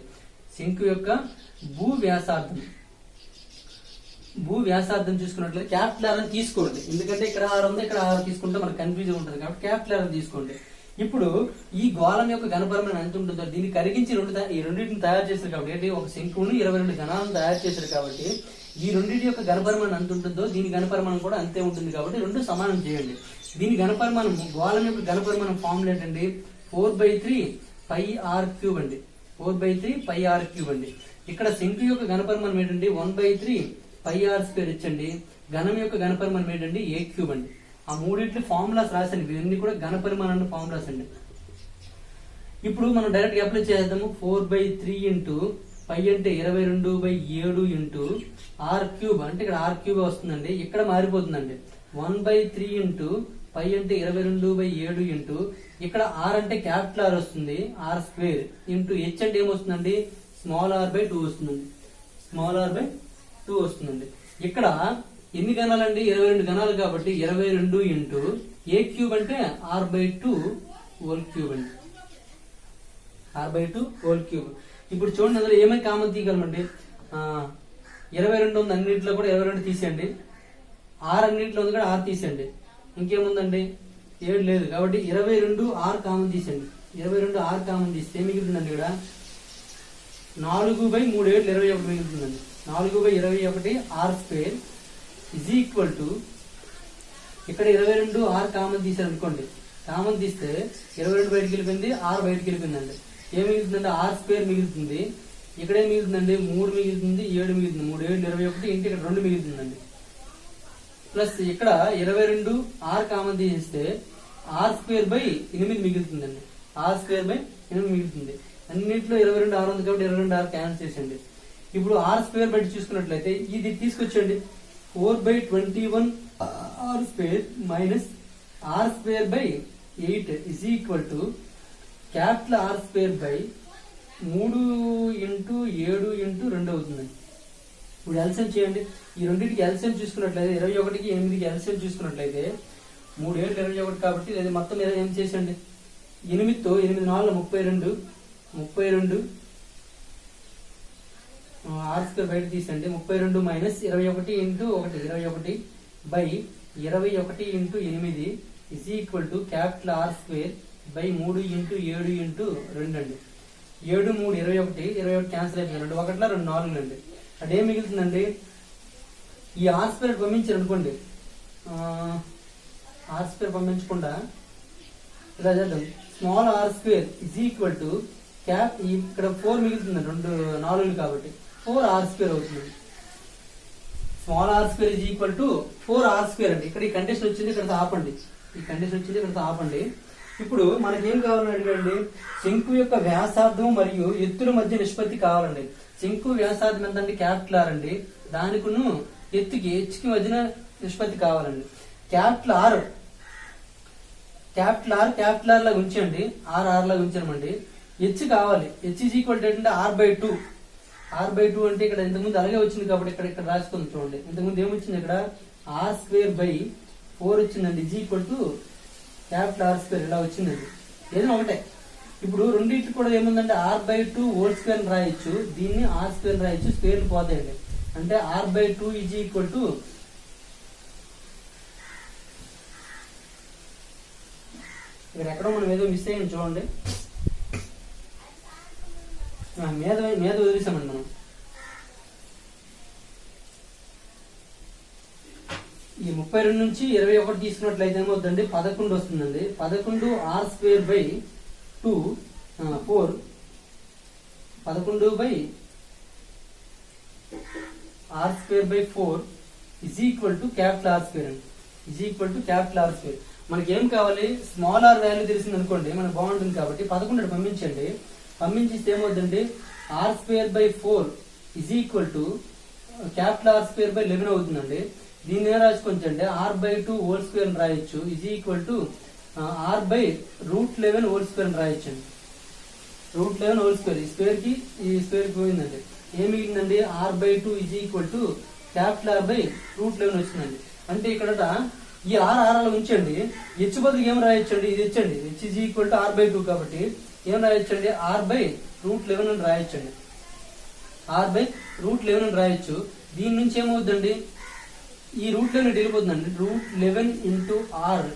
శంకు యొక్క భూ వ్యాసార్థం చూసుకున్నట్లయితే క్యాపిటల్ R తీసుకోండి. ఎందుకంటే ఇక్కడ 6 ఉంది, ఇక్కడ 6 తీసుకుంటే మనకు కన్ఫ్యూజన్ ఉంటుంది కాబట్టి క్యాపిటల్ R తీసుకోండి. ఇప్పుడు ఈ గోళం యొక్క ఘనపరిమాణం ఎంత ఉంటుందో దీన్ని కరిగించి ఈ రెండింటిని తయారు చేశారు కాబట్టి, ఒక శంకువును 22 ఘనాలను తయారు చేశారు కాబట్టి ఈ రెండింటి యొక్క ఘనపరిమాణం ఎంత ఉంటుందో దీని ఘనపరిమాణం కూడా అంతే ఉంటుంది కాబట్టి రెండు సమానం చేయండి. దీని ఘనపరిమాణం గోళం యొక్క ఘనపరిమాణం ఫార్ములా ఏంటండి, 4/3πr³ అండి. 4/3πr³ అండి. ఇక్కడ శంకు యొక్క ఘనపరిమాణం ఏంటండి 1/3πr² ఇచ్చండి. ఘనం యొక్క ఘనపరిమాణం ఏంటండి a³ అండి. ఆ మూడింటి ఫార్ములాస్ రాసండి. ఇవన్నీ కూడా ఘనపరిమాణాన్ని ఫార్ములాస్ అండి. ఇప్పుడు మనం డైరెక్ట్ అప్లై చేద్దాము. 4/3 ఇంటూ π అంటే 22/7 ఇంటూ r³ అంటే ఇక్కడ r³ వస్తుందండి. ఇక్కడ మారిపోతుందండి. 1/3 ఇంటూ π అంటే 22/7 ఇంటూ ఇక్కడ r అంటే క్యాపిటల్ R వస్తుంది, r² ఇంటూ h అంటే ఏమొస్తుందండి స్మాల్ r/2 వస్తుందండి. స్మాల్ r/2 వస్తుందండి. ఇక్కడ ఎన్ని గణాలండి 22 గణాలు కాబట్టి 22 ఇంటూ a³ అంటే r/2 హోల్ క్యూబ్ అండి. r/2 whole cube. ఇప్పుడు చూడండి, అందులో ఏమైనా కామన్ తీయగలమండి. 22 ఉంది అన్నింటిలో కూడా 22 తీసేయండి. 6 అన్నింటిలో ఉంది కూడా 6 తీసేయండి. ఇంకేముందండి 7 లేదు కాబట్టి 22 6 కామన్ తీసేయండి. 22 6 కామన్ తీస్తే మిగులుతుందండి ఇక్కడ 4/3 7 21 మిగులుతుందండి. 4/21 r² ఇజ్ ఈక్వల్ టు ఇక్కడ 22 6 కామన్ తీసారు అనుకోండి. కామన్ తీస్తే 22 బయటకి వెళ్ళిపోయింది, 6 బయటకి వెళ్ళిపోయిందండి. ఏం మిగులుతుందండి r² మిగులుతుంది. ఇక్కడే మిగులుతుందండి 3 మిగులుతుంది, 7 మిగులుతుంది. 3 7 21 ఇంటి ఇక్కడ 2 మిగులుతుందండి. ప్లస్ ఇక్కడ 22 6 కామన్ తీసేస్తే r²/8 మిగులుతుందండి. r²/8 మిగులుతుంది. అన్నింటిలో 22 6 ఉంది కాబట్టి 22 6 క్యాన్సిల్ చేసండి. ఇప్పుడు r² బయట చూసుకున్నట్లయితే ఇది తీసుకొచ్చండి. 4/21 r² minus r²/8 is equal to capital r²/3 into 7 into 2 అవుతుందండి. ఇప్పుడు ఎల్సిఎం చేయండి. ఈ రెండింటికి ఎల్సిఎం చూసుకున్నట్లయితే 21కి 8కి ఎల్సిఎం చూసుకున్నట్లయితే 3 7 21 కాబట్టి లేదా మొత్తం ఏం చేసండి 8తో 8 4 32 r² బయట తీసండి. 32 minus 21 into 1 21/21 into 8 is equal to capital r²/3 into 7 into 2 అండి. 7 3 21 క్యాన్సిల్ అయిపోయింది. 2 1 2 4 అండి. అదేం మిగులుతుందండి ఈ r² పంపించారు అనుకోండి. r² పంపించకుండా ఇలా చేద్దాం. Small r² is equal to ఇక్కడ 4 మిగులుతుంది, 2 4 కాబట్టి 4r² అవుతుంది. Small r² is equal to 4r² అండి. ఇక్కడ ఈ కండిషన్ వచ్చింది, ఇక్కడ ఆపండి. ఈ కండిషన్ వచ్చింది, ఇక్కడ ఆపండి. ఇప్పుడు మనకేం కావాలని అడిగండి, శంకు యొక్క వ్యాసార్థం మరియు ఎత్తుల మధ్య నిష్పత్తి కావాలండి. శంకు వ్యాసార్థం ఎంత అంటే క్యాపిటల్ R అండి. దానికును ఎత్తుకి హెచ్కి మధ్యన నిష్పత్తి కావాలండి. క్యాపిటల్ R లాగా ఉంచండి, R లాగా ఉంచమండి. హెచ్ కావాలి. హెచ్ ఈజ్ ఈక్వల్ టు ఏంటంటే r/2 అంటే ఇక్కడ ఇంతకుముందు అలాగే వచ్చింది కాబట్టి ఇక్కడ రాసుకుంది చూడండి. ఇంతకుముందు ఏమొచ్చింది ఇక్కడ r²/4 వచ్చిందండి. Is equal to capital r² ఇలా వచ్చిందండి. ఏదైనా ఒకటే. ఇప్పుడు రెండింటికి కూడా ఏముందంటే r/2 హోల్ స్క్వేర్ రాయొచ్చు, దీన్ని r² రాయొచ్చు, స్క్వేర్లు పోతాయండి. అంటే r/2 ఈజ్ ఈక్వల్ టు ఇక్కడ ఎక్కడో మనం ఏదో మిస్ అయ్యింది చూడండి. మీద మీద వదిలేసామండి మనం. ఈ 32 నుంచి 21 తీసుకున్నట్లయితే ఏమవుతుందండి 11 వస్తుందండి. 11 R square by 2 4 11 by R square by 4 is equal to capital R square అండి. Is equal to capital R square. మనకి ఏం కావాలి, స్మాల్ ఆర్ వాల్యూ తెలిసింది అనుకోండి మనకు బాగుంటుంది కాబట్టి 11 పంపించండి. పంపించిస్తే ఏమవుతుందండి R square by 4 is equal to capital R square by 11 అవుతుందండి. దీన్ని ఏం రాసుకోవచ్చండి ఆర్ బై 2 హోల్ స్క్వేర్ అని రాయొచ్చు. Is equal to R by √11 whole square అని రాయొచ్చండి. √11 హోల్ స్క్వేర్ ఈ స్క్వేర్ కి ఈ స్క్వేర్ పోయిందండి. ఏం మిగిలిందండి R by 2 is equal to capital R by √11 వచ్చిందండి. అంటే ఇక్కడ ఈ ఆర్ అలా ఉంచండి, హెచ్ బదులు ఏం రాయొచ్చండి, ఇది హెచ్చండి. H is equal to R by 2 కాబట్టి ఏం రాయొచ్చండి ఆర్ బై √11 అని రాయొచ్చండి. ఆర్ బై √11 అని రాయొచ్చు. దీని నుంచి ఏమవుతుందండి ఈ √11 వెళ్ళిపోతుందండి. √11 into R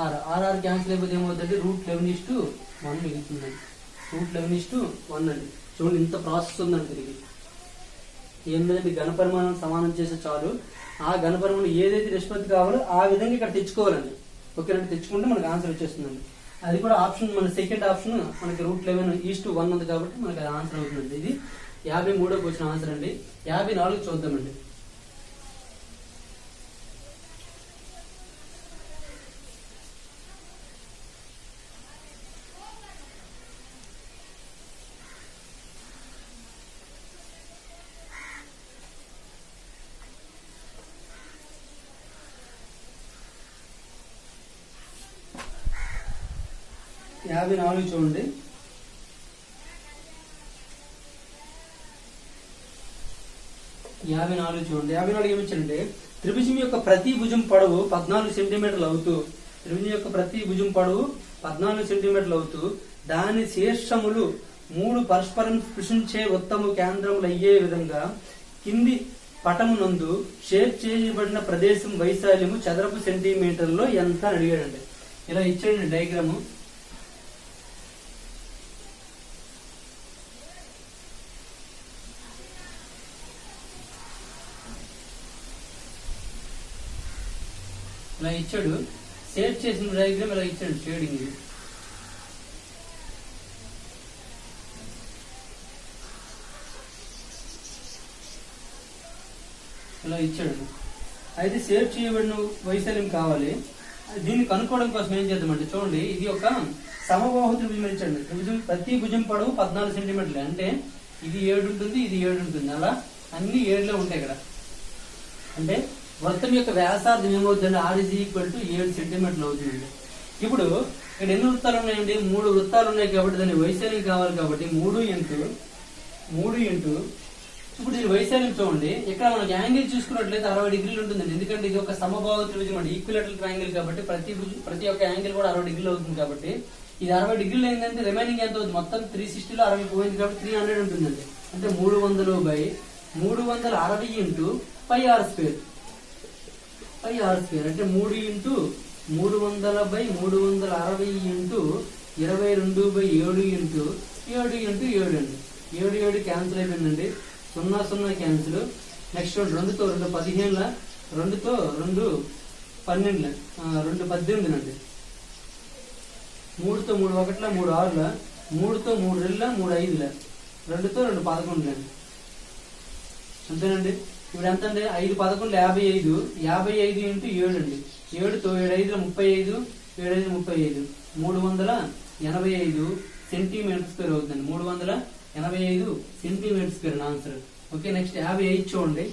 R R R cancel అయిపోతే ఏమవుతుందండి √11:1 మిగులుతుందండి. √11:1 అండి. చూడండి ఇంత ప్రాసెస్ ఉందండి. తిరిగి ఏం లేదండి ఘనపరిమాణం సమానం చేసే చాలు. ఆ ఘనపరిమాణం ఏదైతే నిష్పత్తి కావాలో ఆ విధంగా ఇక్కడ తెచ్చుకోవాలండి. ఓకేనండి, తెచ్చుకుంటే మనకు ఆన్సర్ వచ్చేస్తుందండి. అది కూడా ఆప్షన్ మన సెకండ్ ఆప్షన్ మనకి √11:1 ఉంది కాబట్టి మనకి అది ఆన్సర్ అవుతుందండి. ఇది 53వ క్వశ్చన్ ఆన్సర్ అండి. 54 చూద్దామండి. చూడండి. 54 చూడండి. 54 ఏమిచ్చండి త్రిభుజం యొక్క ప్రతి భుజం పొడవు 14 సెంటీమీటర్లు అవుతూ త్రిభుజం యొక్క ప్రతి భుజం పొడవు 14 సెంటీమీటర్లు అవుతూ దాని శీర్షములు 3 పరస్పరం స్పృశించే వృత్తము కేంద్రములు అయ్యే విధంగా కింది పటమునందు షేప్ చేయబడిన ప్రదేశం వైశాల్యము చదరపు సెంటీమీటర్లో ఎంత అని అడిగాడండి. ఇలా ఇచ్చాడండి డయాగ్రాము. ఇలా ఇచ్చాడు, సేవ్ చేసిన డయాగ్రామ్ ఇలా ఇచ్చాడు షేడింగ్. ఇది ఇలా ఇచ్చాడు. అయితే సేవ్ చేయబడిన వైశాల్యం కావాలి. దీన్ని కనుక్కోవడం కోసం ఏం చేద్దామంటే చూడండి, ఇది ఒక సమబాహు త్రిభుజం ఇచ్చాడు. త్రిభుజం ప్రతి భుజం పొడవు 14 సెంటీమీటర్లు. అంటే ఇది 7 ఉంటుంది, ఇది 7 ఉంటుంది. అలా అన్ని 7లో ఉంటాయి ఇక్కడ. అంటే వృత్తం యొక్క వ్యాసార్థం ఏమవుతుందండి ఆర్ ఇజ్ ఈక్వల్ టు 7 సెంటీమీటర్లు అవుతుందండి. ఇప్పుడు ఇక్కడ ఎన్ని వృత్తాలు ఉన్నాయండి 3 వృత్తాలు ఉన్నాయి కాబట్టి దాని వైశాల్యం కావాలి కాబట్టి 3 ఇంటూ ఇప్పుడు దీని వైశాల్యం చూడండి. ఇక్కడ మనకి యాంగిల్ చూసుకున్నట్లయితే 60 డిగ్రీలు ఉంటుందండి. ఎందుకంటే ఇది ఒక సమబాహు త్రిభుజం అండి, ఈక్విలేటరల్ ట్రయాంగిల్ కాబట్టి ప్రతి ఒక్క యాంగిల్ కూడా 60 డిగ్రీలు అవుతుంది. కాబట్టి ఇది 60 డిగ్రీలు అయిందంటే రిమైనింగ్ ఎంత అవుతుంది మొత్తం 360లో 60 పోయింది కాబట్టి 300 ఉంటుందండి. అంటే 300/360 ఇంటూ πr స్క్వేర్ అంటే 3 ఇంటూ 300/360 ఇంటూ 22/7 ఇంటూ 7 ఇంటూ 7 అండి. 7 క్యాన్సిల్ అయిపోయిందండి. 0 క్యాన్సిల్. నెక్స్ట్ 2తో 2 15, 2తో 2 12, 2 18 అండి. 3తో 3 1, 3 6, 3తో 3 2, 3 5, 2తో 2 11 అండి. అంతేనండి. ఇప్పుడు ఎంత అండి 5 11 55, 55 ఇంటూ 7 అండి. 7తో 7 5 35, 7 5 35, 385 సెంటీమీటర్ స్క్వేర్ అవుతుందండి. 385 centimetre square answer. Okay, next 58 చూడండి.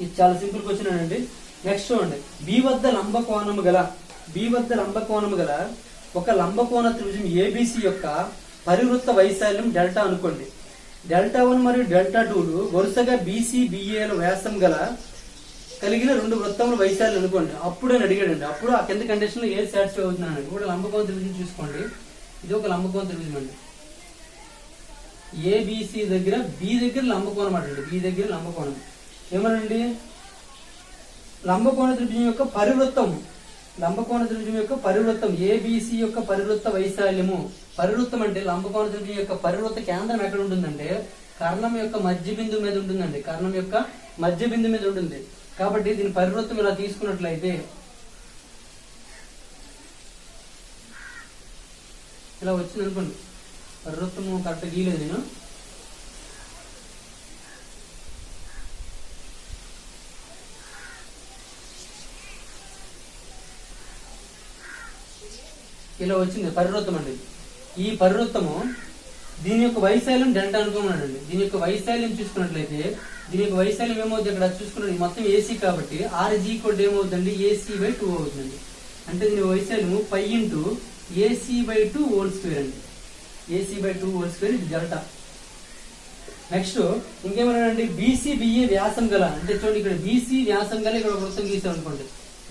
ఇది చాలా సింపుల్ క్వశ్చన్ అండి. నెక్స్ట్ చూడండి, బి వద్ద లంబకోణము గల ఒక లంబకోణ త్రిభుజం ఏబిసి యొక్క పరివృత్త వైశాల్యం డెల్టా అనుకోండి. Δ1 మరియు Δ2 వరుసగా బీసీ బిఏల వ్యాసం కలిగిన 2 వృత్తముల వైశాల్యం అనుకోండి. అప్పుడు అని అడిగాడండి. అప్పుడు ఆ కింద కండిషన్ లో ఏది సాటిస్ఫై అవుతున్నాను. ఇప్పుడు లంబకోణ త్రిభుజం చూసుకోండి. ఇది ఒక లంబకోణ త్రిభుజం అండి. ఏబిసి దగ్గర బి దగ్గర లంబకోణం అండి. బి దగ్గర లంబకోణం ఏమనండి లంబకోణ త్రిభుజం యొక్క పరివృత్తం లంబకోణ త్రిభుజం యొక్క పరివృత్తం ఏబిసి యొక్క పరివృత్త వైశాల్యము. పరివృత్తం అంటే లంబకోణ త్రిభుజం యొక్క పరివృత్త కేంద్రం ఎక్కడ ఉంటుందంటే కర్ణం యొక్క మధ్య బిందువు మీద ఉంటుందండి. కర్ణం యొక్క మధ్య బిందువు మీద ఉంటుంది. కాబట్టి దీని పరివృత్తం ఇలా తీసుకున్నట్లయితే ఇలా వచ్చింది అనుకోండి. పరివృత్తము కరెక్ట్ గీయలేదు నేను. ఇలా వచ్చింది పరివృత్తం అండి. ఈ పరివృత్తము దీని యొక్క వైశాల్యం డెల్టా అనుకోమన్నాడండి. దీని యొక్క వైశాల్యం చూసుకున్నట్లయితే దీని యొక్క వైశాల్యం ఏమవుతుంది ఇక్కడ చూసుకున్నది మొత్తం ఏసీ కాబట్టి ఆర్ ఈజ్ ఈక్వల్ టు ఏమవుతుందండి AC/2 అవుతుందండి. అంటే దీని వైశాల్యము π ఇంటూ AC/2 హోల్ స్క్వేర్ అండి. AC/2 హోల్ స్క్వేర్ ఇది డెల్టా. నెక్స్ట్ ఇంకేమన్నాడండి BCBA వ్యాసం గల, అంటే చూడండి ఇక్కడ BC వ్యాసం గల ఇక్కడ వృత్తం గీసాం అనుకోండి.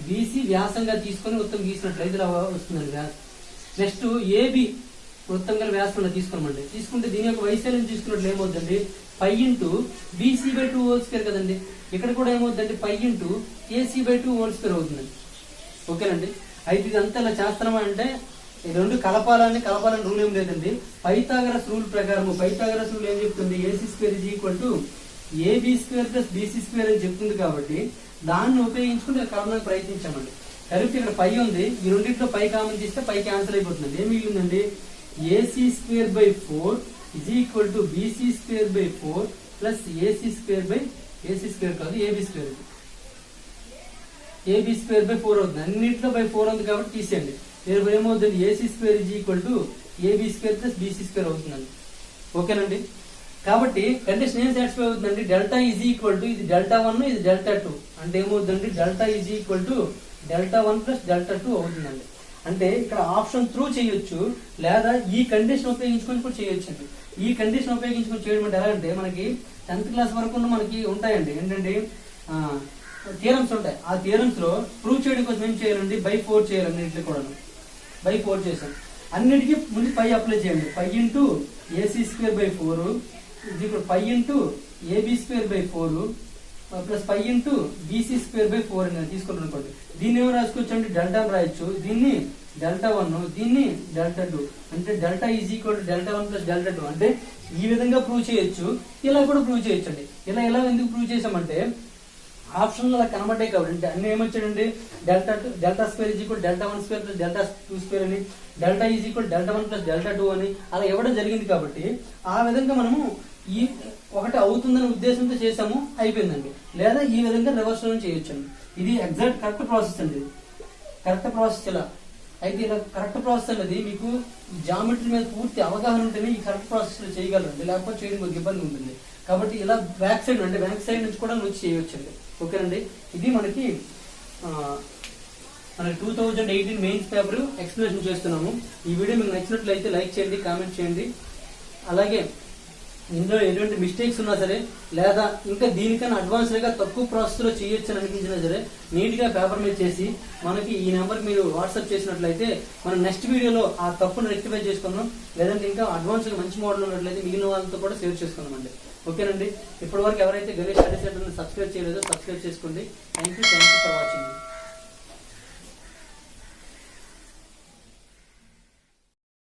BC వ్యాసంగా తీసుకొని వృత్తం గీసినట్లయితే ఇలా వస్తుందండి వ్యాసం. నెక్స్ట్ AB వృత్తం గల వ్యాసం తీసుకున్నామండి. తీసుకుంటే దీని యొక్క వైశాల్యం తీసుకున్నట్లు ఏమవుతుందండి π ఇంటూ BC/2 హోల్ స్క్వేర్ కదండి. ఇక్కడ కూడా ఏమవుతుందండి π ఇంటూ AC/2 హోల్ స్క్వేర్ అవుతుందండి. ఓకేనండి. అయితే ఇదంతా ఇలా చేస్తున్నామా అంటే ఈ రెండు కలపాలని రూల్ ఏం లేదండి. పైథాగరస్ రూల్ ప్రకారం పైథాగరస్ రూల్ ఏం చెప్తుంది AC² = AB² + BC² అని చెప్తుంది. కాబట్టి దాన్ని ఉపయోగించుకుని కలపడానికి ప్రయత్నించామండి. కలిపి ఇక్కడ π ఉంది. ఈ రెండింటిలో π కామన్ తీస్తే π క్యాన్సిల్ అయిపోతుంది. ఏం మిగిలిందండి AC² / 4 = BC² / 4 + AC² కాదు AB². AB²/4 అవుతుంది. అన్నింటిలో /4 ఉంది కాబట్టి తీసేయండి. ఏమవుతుంది AC² = AB² + BC² అవుతుందండి. ఓకేనండి. కాబట్టి కండిషన్ ఏం సాటిస్ఫై అవుతుందండి డెల్టా ఈజ్ ఈక్వల్ టు ఇది Δ1 ఇది Δ2 అంటే ఏమవుతుందండి డెల్టా ఈజ్ ఈక్వల్ టు Δ1 + Δ2 అవుతుందండి. అంటే ఇక్కడ ఆప్షన్ త్రూ చేయొచ్చు లేదా ఈ కండిషన్ ఉపయోగించుకొని కూడా చేయొచ్చు అండి. ఈ కండిషన్ ఉపయోగించుకొని చేయడం అంటే ఎలా అంటే మనకి 10th క్లాస్ వరకు మనకి ఉంటాయండి. ఏంటంటే థియరమ్స్ ఉంటాయి. ఆ థియరమ్స్ లో ప్రూవ్ చేయడం కోసం ఏం చేయాలండి /4 చేయాలండి. ఇట్లా కూడా /4 చేసాం. అన్నిటికీ ముందు π అప్లై చేయండి. π into AC²/4 π into AB²/4 plus π into BC²/4 అని తీసుకుంటాం అనుకోండి. దీన్ని ఏమో రాసుకోవచ్చు అండి డెల్టా రాయొచ్చు. దీన్ని Δ1 దీన్ని Δ2 అంటే డెల్టా ఈజ్ ఈక్వల్ టు Δ1 + Δ2 అంటే ఈ విధంగా ప్రూవ్ చేయొచ్చు. ఇలా కూడా ప్రూవ్ చేయొచ్చు అండి. ఇలా ఎందుకు ప్రూవ్ చేసామంటే ఆప్షన్ అలా కనబడ్డాయి కాబట్టి అన్ని ఏమొచ్చాడండి Δ2 Δ2 = Δ1² + Δ2² అని డెల్టా ఈజ్ ఈక్వల్ Δ1 + Δ2 అని అలా ఇవ్వడం జరిగింది. కాబట్టి ఆ విధంగా మనము ఈ ఒకటి అవుతుందనే ఉద్దేశంతో చేసాము అయిపోయిందండి. లేదా ఈ విధంగా రివర్స్ లో చేయొచ్చు. ఇది ఎగ్జాక్ట్ కరెక్ట్ ప్రాసెస్ అండి. కరెక్ట్ ప్రాసెస్ ఇలా అయితే ఇలా కరెక్ట్ ప్రాసెస్ అనేది మీకు జామెట్రీ మీద పూర్తి అవగాహన ఉంటేనే ఈ కరెక్ట్ ప్రాసెస్ లో చేయగలరండి. లేకపోతే చేయడం కొద్దిగా ఇబ్బంది ఉంటుంది. కాబట్టి ఇలా బ్యాక్ సైడ్ నుంచి కూడా వచ్చి చేయొచ్చండి. ఓకేనండి. ఇది మనకి 2018 మెయిన్స్ పేపర్ ఎక్స్ప్లెనేషన్ చేస్తున్నాము. ఈ వీడియో మీకు నచ్చినట్లయితే లైక్ చేయండి, కామెంట్ చేయండి. అలాగే ఇందులో ఎటువంటి మిస్టేక్స్ ఉన్నా సరే లేదా ఇంకా దీనికన్నా అడ్వాన్స్ గా తక్కువ ప్రాసెస్ లో చేయొచ్చు అని అనిపించినా సరే నీట్ గా పేపర్ మీద చేసి మనకి ఈ నెంబర్ మీరు వాట్సాప్ చేసినట్లయితే మనం నెక్స్ట్ వీడియోలో ఆ తప్పును రెక్టిఫై చేసుకుందాం. లేదంటే ఇంకా అడ్వాన్స్ గా మంచి మోడల్ ఉన్నట్లయితే మిగిలిన వాళ్ళతో కూడా షేర్ చేసుకుందాం అండి. ఓకేనండి. ఇప్పటి వరకు ఎవరైతే గణేష్ స్టడీ సెంటర్ సబ్స్క్రైబ్ చేయలేదో సబ్స్క్రైబ్ చేసుకోండి. Thank you for watching.